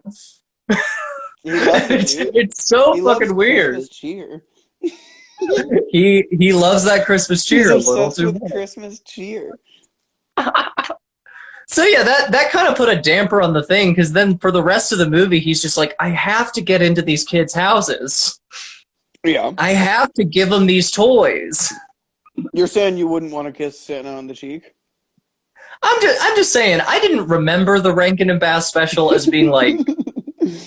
He loves it, dude. it's so He loves fucking weird. Christmas cheer. He loves that Christmas He's cheer a little obsessed too with much. Christmas cheer. So yeah, that kind of put a damper on the thing because then for the rest of the movie, he's just like, I have to get into these kids' houses. Yeah. I have to give them these toys. You're saying you wouldn't want to kiss Santa on the cheek? I'm just saying, I didn't remember the Rankin and Bass special as being like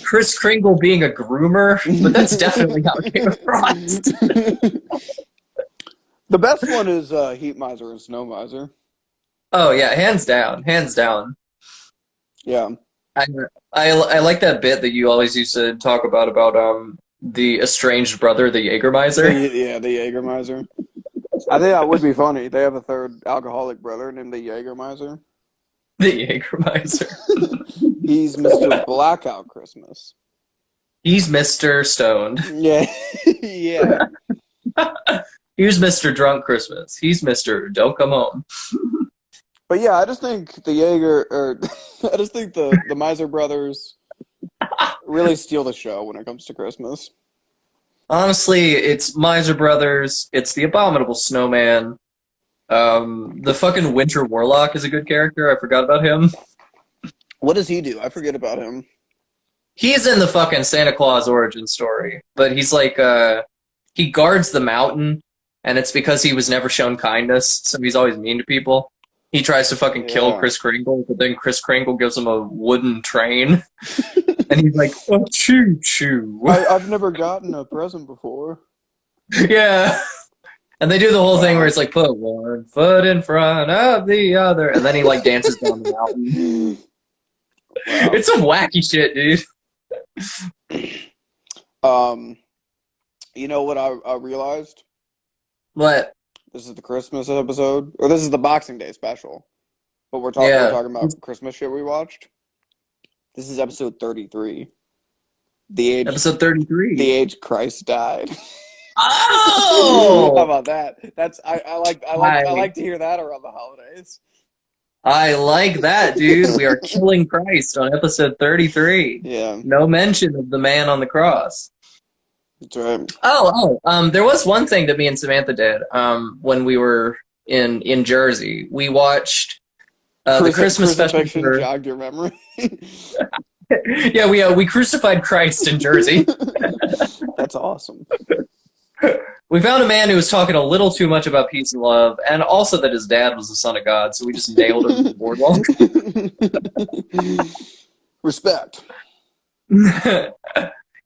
Kris Kringle being a groomer, but that's definitely how it came across. The best one is Heat Miser and Snow Miser. Oh yeah, hands down, hands down. Yeah. I, I like that bit that you always used to talk about the estranged brother, the Jägermeister. Yeah, the Jägermeister. I think that would be funny. They have a third alcoholic brother named the Jägermeister. The Jägermeister. He's Mr. Blackout Christmas. He's Mr. Stoned. Yeah. Yeah. Here's Mr. Drunk Christmas. He's Mr. Don't Come Home. But yeah, I just think the I just think the Miser brothers really steal the show when it comes to Christmas. Honestly, it's Miser Brothers. It's the Abominable Snowman. The fucking Winter Warlock is a good character. I forgot about him. What does he do? I forget about him. He's in the fucking Santa Claus origin story, but he's like, he guards the mountain, and it's because he was never shown kindness, so he's always mean to people. He tries to fucking kill Yeah. Kris Kringle, but then Kris Kringle gives him a wooden train, and he's like, oh, choo choo. I've never gotten a present before. Yeah. And they do the whole thing Wow. where it's like, put one foot in front of the other, and then he like dances down the mountain. Wow. It's some wacky shit, dude. You know what I realized? But This is the Christmas episode, or this is the Boxing Day special. But we're yeah, talking about Christmas shit we watched. This is episode 33. The episode 33. age Christ died. Oh, How about that? That's I like to hear that around the holidays. I like that, dude. We are killing Christ on episode 33. Yeah, No mention of the man on the cross. that's right. There was one thing that me and Samantha did when we were in Jersey. We watched the Christmas special. Crucifixion jogged your memory. Yeah, we crucified Christ in Jersey. That's awesome. We found a man who was talking a little too much about peace and love, and also that his dad was the son of God, so we just nailed him to the boardwalk. Respect.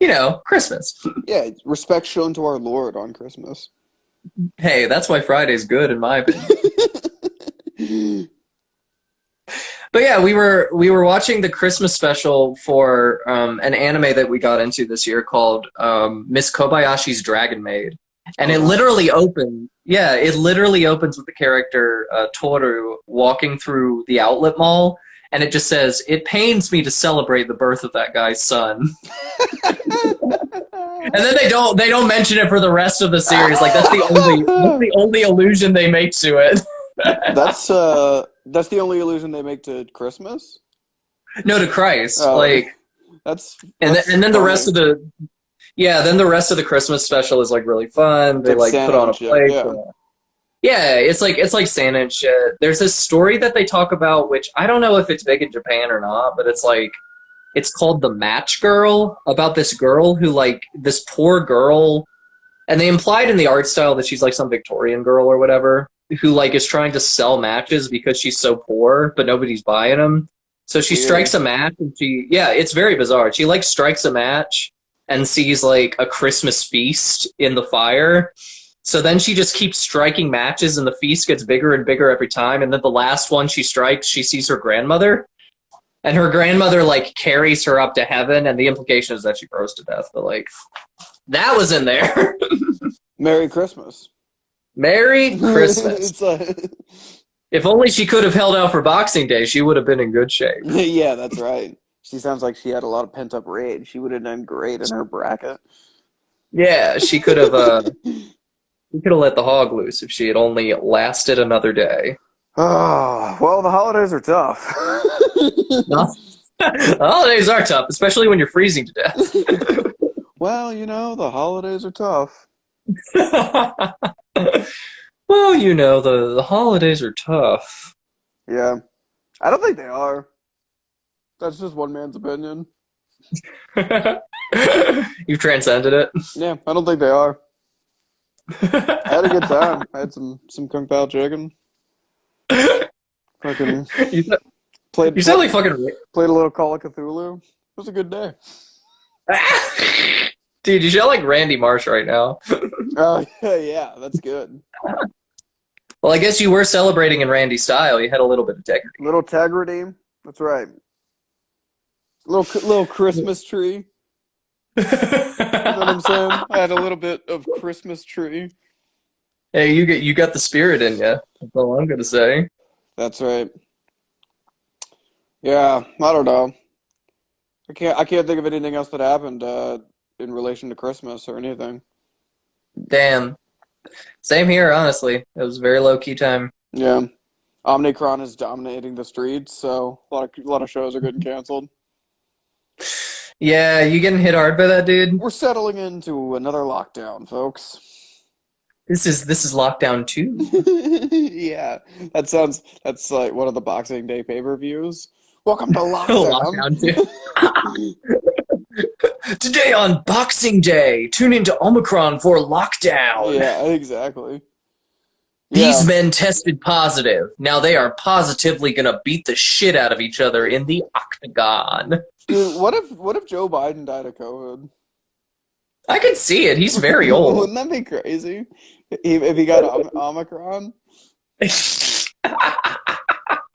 You know, Christmas. Yeah, respect shown to our Lord on Christmas. Hey, that's why Friday's good, in my opinion. But yeah, we were watching the Christmas special for an anime that we got into this year called Miss Kobayashi's Dragon Maid, and it literally opens with the character Toru walking through the outlet mall, and it just says, "It pains me to celebrate the birth of that guy's son." And then they don't mention it for the rest of the series. Like that's the only allusion they make to it. That's the only allusion they make to Christmas. No, to Christ. Oh, like that's and then the funny. rest of the Christmas special is like really fun. They Like like Santa put on a and shit, play. yeah. Yeah, it's like Santa and shit. There's this story that they talk about, which I don't know if it's big in Japan or not, but it's called The Match Girl, about this girl who like this poor girl, and they implied in the art style that she's like some Victorian girl or whatever, who like is trying to sell matches because she's so poor, but nobody's buying them. So she Weird. strikes a match and yeah, it's very bizarre. She like strikes a match and sees like a Christmas feast in the fire. So then she just keeps striking matches and the feast gets bigger and bigger every time. And then the last one she strikes, she sees her grandmother. And her grandmother like carries her up to heaven, and the implication is that she froze to death. But like that was in there. Merry Christmas. Merry Christmas. It's a If only she could have held out for Boxing Day, she would have been in good shape. yeah, that's right. She sounds like she had a lot of pent up rage. She would have done great in her bracket. Yeah, she could have let the hog loose if she had only lasted another day. Oh, well, the holidays are tough. No. The holidays are tough, especially when you're freezing to death. Well, the holidays are tough. Well, the holidays are tough. Yeah. I don't think they are. That's just one man's opinion. You've transcended it. Yeah, I don't think they are. I had a good time. I had some Kung Pao chicken. Fucking You, played you play, sound like fucking. played a little Call of Cthulhu. It was a good day. Dude, you sound like Randy Marsh right now. Oh, yeah, that's good. Well, I guess you were celebrating in Randy style. You had a little bit of integrity. Little integrity. That's right. Little Christmas tree. You know what I'm saying? I had a little bit of Christmas tree. Hey, you got the spirit in you. That's all I'm gonna say. That's right. Yeah, I don't know. I can't think of anything else that happened in relation to Christmas or anything. Damn. Same here, honestly. It was a very low key time. Yeah. Omnicron is dominating the streets, so a lot of shows are getting canceled. Yeah, you getting hit hard by that, dude? We're settling into another lockdown, folks. This is lockdown 2. Yeah, that's like one of the Boxing Day pay-per-views. Welcome to lockdown. Lockdown 2. Today on Boxing Day, tune into Omicron for lockdown. Yeah, exactly. Yeah. These men tested positive. Now they are positively gonna beat the shit out of each other in the octagon. Dude, what if Joe Biden died of COVID? I can see it. He's very old. Wouldn't that be crazy? If he got Omicron?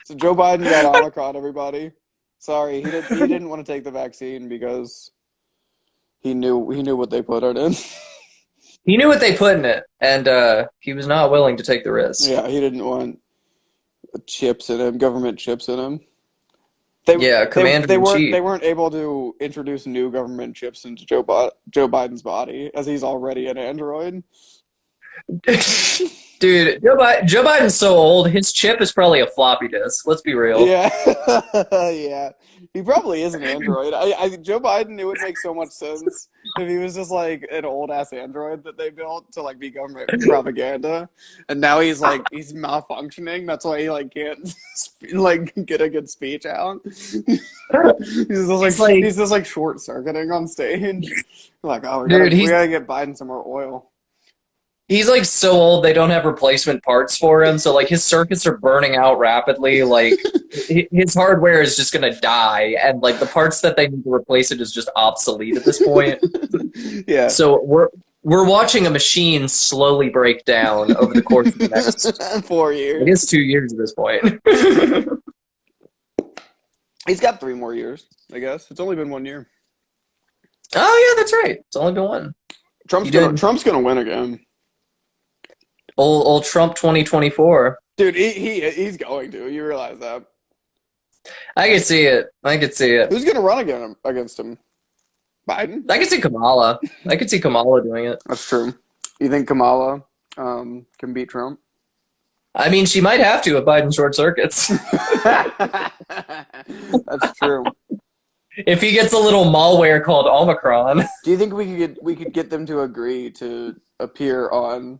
So Joe Biden got Omicron, everybody. Sorry, he didn't want to take the vaccine because he knew what they put it in. He knew what they put in it, and he was not willing to take the risk. Yeah, he didn't want chips in him, government chips in him. Yeah, Commander They in weren't Chief. they weren't able to introduce new government chips into Joe Biden's body as he's already an android. Dude, Joe Biden's so old, his chip is probably a floppy disk. Let's be real. Yeah, yeah. He probably is an android. Joe Biden, it would make so much sense if he was just like an old ass android that they built to like be government propaganda, and now he's malfunctioning. That's why he like can't like get a good speech out. He's just like short circuiting on stage. Like, oh, we gotta get Biden some more oil. He's like so old they don't have replacement parts for him, so like his circuits are burning out rapidly. Like his hardware is just gonna die, and like the parts that they need to replace it is just obsolete at this point. Yeah. So we're watching a machine slowly break down over the course of the next 4 years. It is 2 years at this point. He's got 3 more years, I guess. It's only been 1 year. Oh yeah, that's right. It's only been one. Trump's gonna win again. Old Trump 2024. Dude, he's going to. You realize that? I can see it. I can see it. Who's gonna run against him? Biden? I can see Kamala. I can see Kamala doing it. That's true. You think Kamala can beat Trump? I mean, she might have to if Biden short circuits. That's true. If he gets a little malware called Omicron. Do you think we could get them to agree to appear on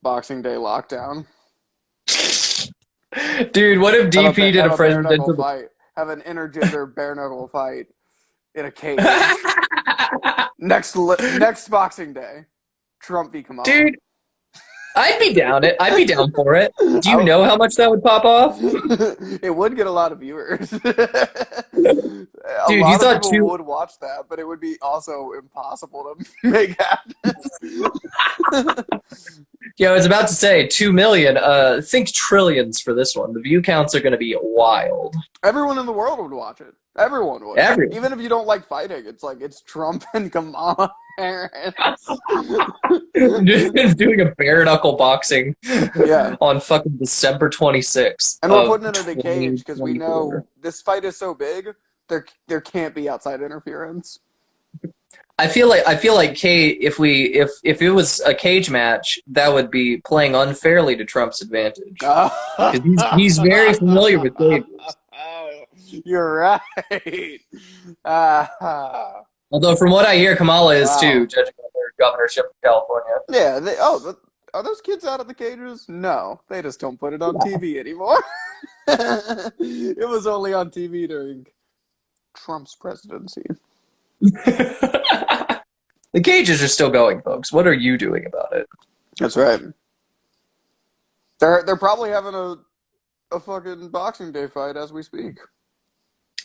Boxing Day lockdown? Dude, what if DP did a presidential fight? Have an intergender bare knuckle fight in a cage. Next Boxing Day, Trump v. Kamala. Dude, I'd be down it. I'd be down for it. Do I you know how much that would pop off? it would get a lot of viewers. A Dude, you lot of thought people two would watch that, but it would be also impossible to make happen. Yeah, I was about to say 2 million. Think trillions for this one. The view counts are going to be wild. Everyone in the world would watch it. Everyone would. Everyone Even if you don't like fighting, it's like it's Trump and Kamala Harris. doing a bare knuckle boxing Yeah. on fucking December 26th And we're of putting it in a cage because we 2024. know this fight is so big, there can't be outside interference. I feel like if it was a cage match, that would be playing unfairly to Trump's advantage because he's very familiar with cages. You're right. Although from what I hear, Kamala is too, Wow. judging by their governorship of California. Yeah. Are those kids out of the cages? No, they just don't put it on TV anymore. It was only on TV during Trump's presidency. The cages are still going, folks. What are you doing about it? That's right. They're probably having a fucking Boxing Day fight as we speak.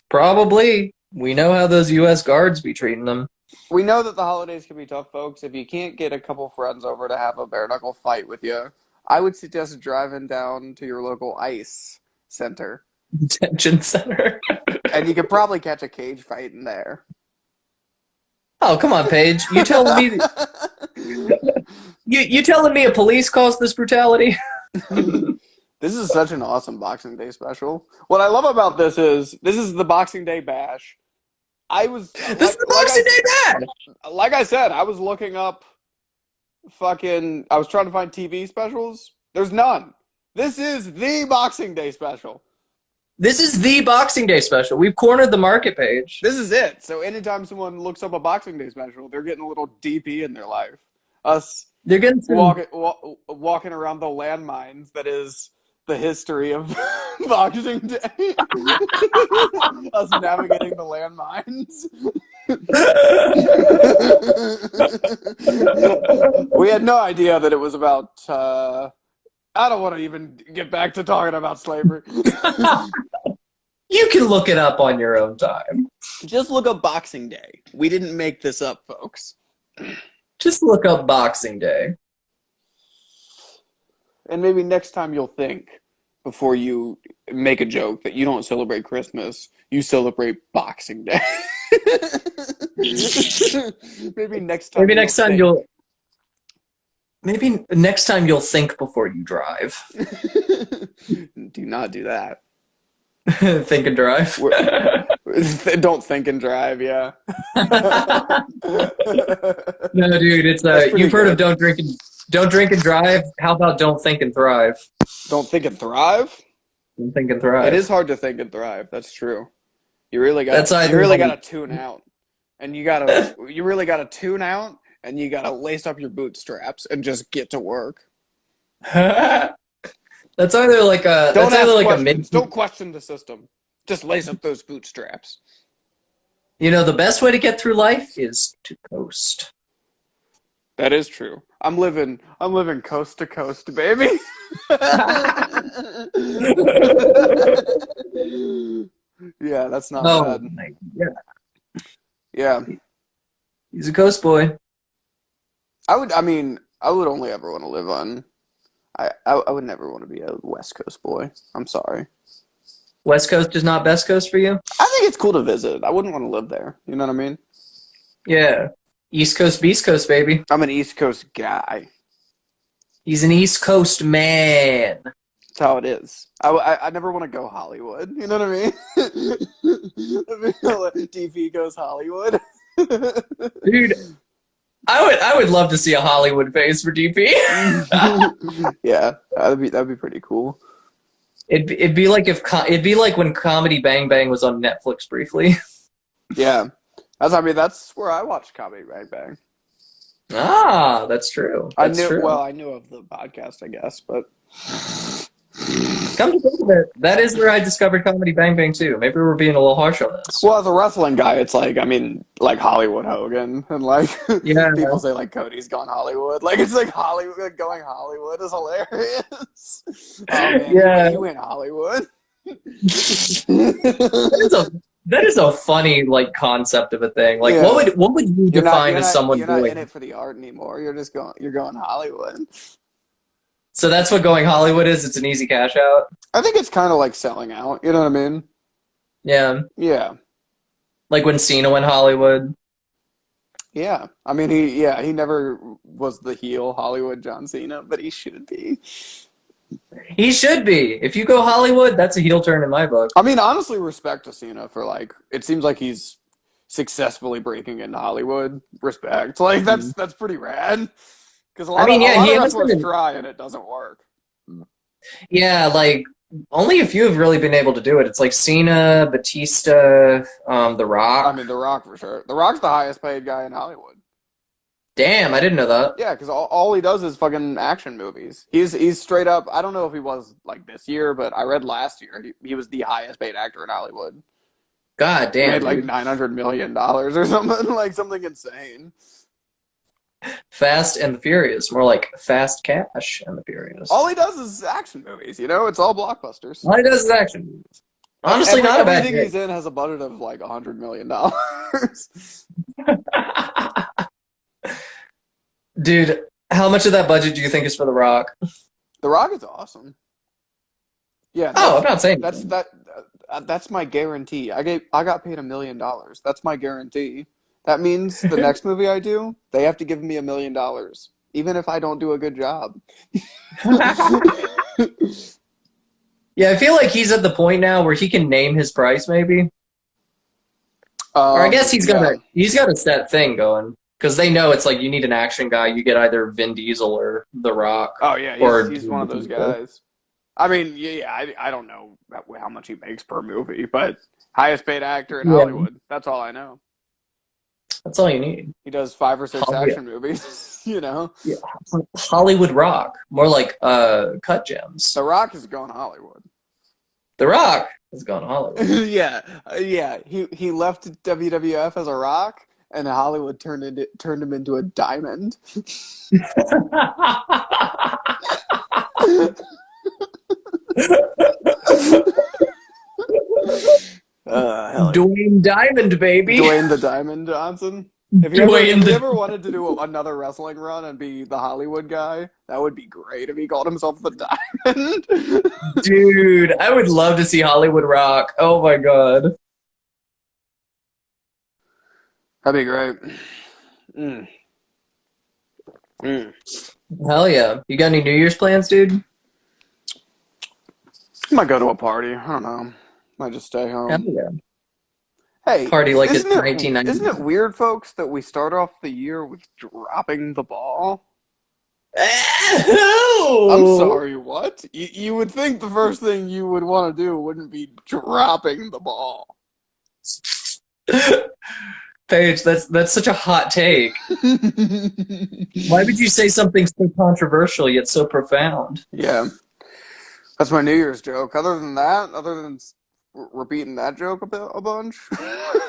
Probably. We know how those U.S. guards be treating them. We know that the holidays can be tough, folks. If you can't get a couple friends over to have a bare knuckle fight with you, I would suggest driving down to your local ice center, Detention center. and you could probably catch a cage fight in there. Oh, come on, Paige. You telling me you telling me a police caused this brutality? This is such an awesome Boxing Day special. What I love about this is the Boxing Day bash. I was This is the Boxing Day bad. like I said, I was looking up I was trying to find TV specials. There's none. This is the Boxing Day special. This is the Boxing Day special. We've cornered the market, Page. This is it. So anytime someone looks up a Boxing Day special, they're getting a little DP in their life. Us They're getting some. walking around the landmines that is the history of Boxing Day. Us navigating the landmines. We had no idea that it was about. I don't want to even get back to talking about slavery. You can look it up on your own time. Just look up Boxing Day. We didn't make this up, folks. Just look up Boxing Day. And maybe next time you'll think before you make a joke that you don't celebrate Christmas, you celebrate Boxing Day. Maybe next time. Maybe next time you'll think before you drive. Do not do that. Think and drive. Don't think and drive. Yeah. No, dude, it's you've heard of don't drink and drive. How about don't think and thrive? Don't think and thrive. Don't think and thrive. It is hard to think and thrive. That's true. You really got. That's You really got to tune out, and you really got to tune out, and you got to lace up your bootstraps and just get to work. That's either like a. Don't That's either ask like questions. Don't question the system. Just lace up those bootstraps. You know, the best way to get through life is to coast. That is true. I'm living coast to coast, baby. Yeah, that's not bad. Yeah. Yeah. He's a coast boy. I would only ever want to live on. I would never want to be a West Coast boy. I'm sorry. West Coast is not best coast for you? I think it's cool to visit. I wouldn't want to live there. You know what I mean? Yeah. East Coast, Beast Coast, baby. I'm an East Coast guy. He's an East Coast man. That's how it is. I never want to go Hollywood. You know what I mean? DP goes Hollywood. Dude, I would love to see a Hollywood face for DP. Yeah, that'd be pretty cool. It'd be like when Comedy Bang Bang was on Netflix briefly. Yeah, that's where I watched Comedy Bang Bang. Ah, that's true. That's true. Well, I knew of the podcast, I guess, but Come to think of it, that is where I discovered Comedy Bang Bang too. Maybe we're being a little harsh on this. Well, as a wrestling guy, it's like, I mean, like Hollywood Hogan, and like Yeah, people say like Cody's gone Hollywood. Like it's like Hollywood going Hollywood is hilarious. Oh man, yeah. he went Hollywood. That is a funny like concept of a thing. Like, Yeah, what would you define as someone you're not in doing? it for the art anymore. You're going Hollywood. So that's what going Hollywood is. It's an easy cash out. I think it's kind of like selling out. You know what I mean? Yeah, Yeah, like when Cena went Hollywood. yeah. I mean, he never was the heel Hollywood John Cena, but he should be. He should be. If you go Hollywood, that's a heel turn in my book. I mean, honestly, respect to Cena for like. It seems like he's successfully breaking into Hollywood. Respect. Like that's pretty rad. Because I mean, a yeah, lot he of has wrestlers been. try and it doesn't work. Yeah, like only a few have really been able to do it. It's like Cena, Batista, The I Rock. mean, The Rock for sure. The Rock's the highest paid guy in Hollywood. Damn, I didn't know that. Yeah, because all he does is fucking action movies. He's straight up. I don't know if he was like this year, but I read last year he was the highest paid actor in Hollywood. God He damn, made like dude. $900 million or something like something insane. Fast and the Furious, more like Fast Cash and the Furious. All he does is action movies. You know, it's all blockbusters. All he does is action movies. Honestly, not a bad Everything pick. he's in has a budget of like $100 million. Dude, how much of that budget do you think is for The Rock? The Rock is awesome. Yeah, Oh, I'm not saying that's anything. that's my guarantee. I got paid $1 million. That's my guarantee. That means the next movie I do, they have to give me $1 million, even if I don't do a good job. Yeah, I feel like he's at the point now where he can name his price, maybe. Or I guess Yeah. he's got a set thing going because they know it's like you need an action guy. You get either Vin Diesel or The Rock, Oh yeah, or he's one of those guys. I mean, yeah, I don't know how much he makes per movie, but highest paid actor in Yeah, Hollywood. That's all I know. that's all you need. He does 5 or 6 Holly- action movies, you know. yeah. Hollywood Rock, more like cut gems. The Rock is going Hollywood. The Rock has gone Hollywood. Yeah, yeah. He left WWF as a Rock, and Hollywood turned him into a diamond. Hell yeah. Dwayne Diamond, baby. Dwayne the Diamond Johnson. If Dwayne you the ever wanted to do another wrestling run and be the Hollywood guy, that would be great if he called himself the Diamond. Dude, I would love to see Hollywood Rock. Oh my god. That'd be great. Mm. Mm. Hell yeah. You got any New Year's plans, dude? Might go to a party. I don't know. Might just stay Hell home. yeah. Hey, Party like it's isn't it 1990. weird, folks, that we start off the year with dropping the ball? I'm sorry, what? You would think the first thing you would want to do wouldn't be dropping the ball. Paige, that's such a hot take. Why would you say something so controversial yet so profound? Yeah, that's my New Year's joke. Other than that, other than repeating that joke a bunch, I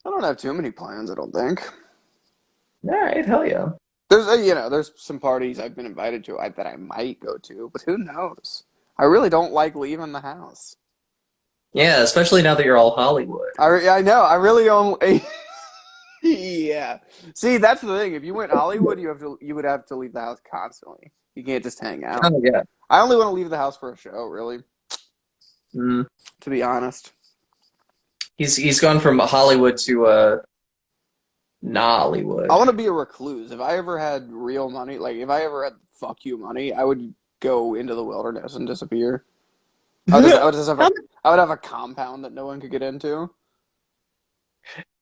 don't have too many plans, I don't think. All right, hell yeah. There's some parties I've been invited to that I might go to, but who knows? I really don't like leaving the house. Yeah, especially now that you're all Hollywood. I know. I really don't. Yeah. See, that's the thing. If you went Hollywood, you would have to leave the house constantly. You can't just hang out. Oh yeah. I only want to leave the house for a show, really, Mm. to be honest. He's gone from Hollywood to Nollywood. I want to be a recluse. If I ever had real money, like if I ever had fuck you money, I would go into the wilderness and disappear. I would I would have a compound that no one could get into.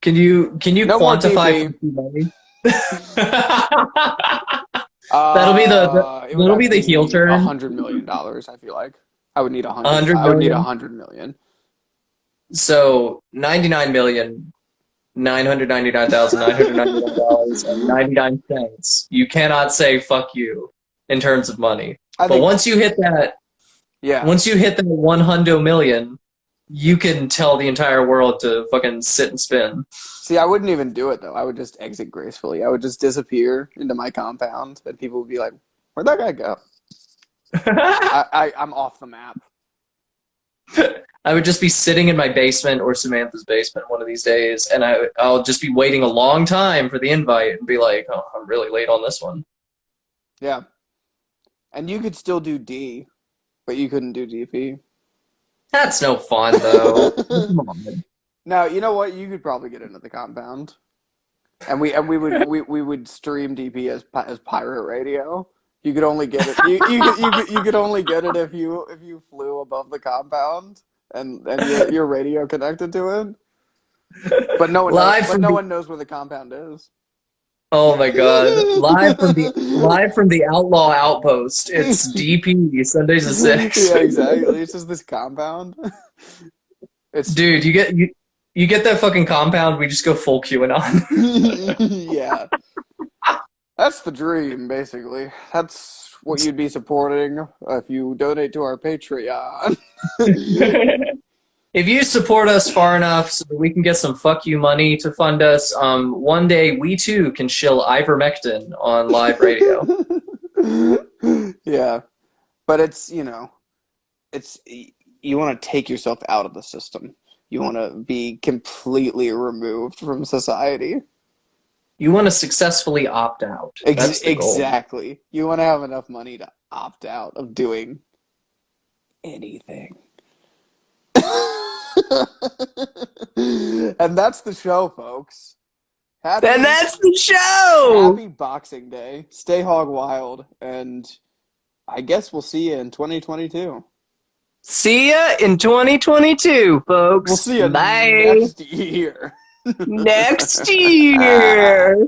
Can you No more quantify TP. money? That'll be that'll be the heel turn. $100 million. I feel like I would need 100. 100 I would need million? 100 million. So 99,999,999 dollars and 99 cents. You cannot say fuck you in terms of money. I But think, yeah. once you hit that 100 million, you can tell the entire world to fucking sit and spin. See, I wouldn't even do it though. I would just exit gracefully. I would just disappear into my compound, and people would be like, "Where'd that guy go?" I'm off the map. I would just be sitting in my basement or Samantha's basement one of these days, and I'll just be waiting a long time for the invite and be like, "Oh, I'm really late on this one." Yeah, and you could still do D, but you couldn't do DP. That's no fun though. Come on. Now, you know what? You could probably get into the compound, and we would stream DP as pirate radio. You could only get it. You could only get it if you flew above the compound and your radio connected to it. But no one knows. Live But from no the one knows where the compound is. Oh my God! Live from the Outlaw Outpost. It's DP Sundays at 6. Yeah, exactly. It's just this compound. It's Dude, you get that fucking compound. We just go full QAnon. yeah. That's the dream, basically. That's what you'd be supporting if you donate to our Patreon. If you support us far enough so that we can get some fuck you money to fund us, one day we too can shill ivermectin on live radio. Yeah. But it's you want to take yourself out of the system. You want to be completely removed from society. You want to successfully opt out. That's the goal. Exactly. You want to have enough money to opt out of doing anything. And that's the show, folks. And that's the show! Happy Boxing Day. Stay hog wild, and I guess we'll see you in 2022. See ya in 2022, folks. We'll see you Bye. next year. Next year.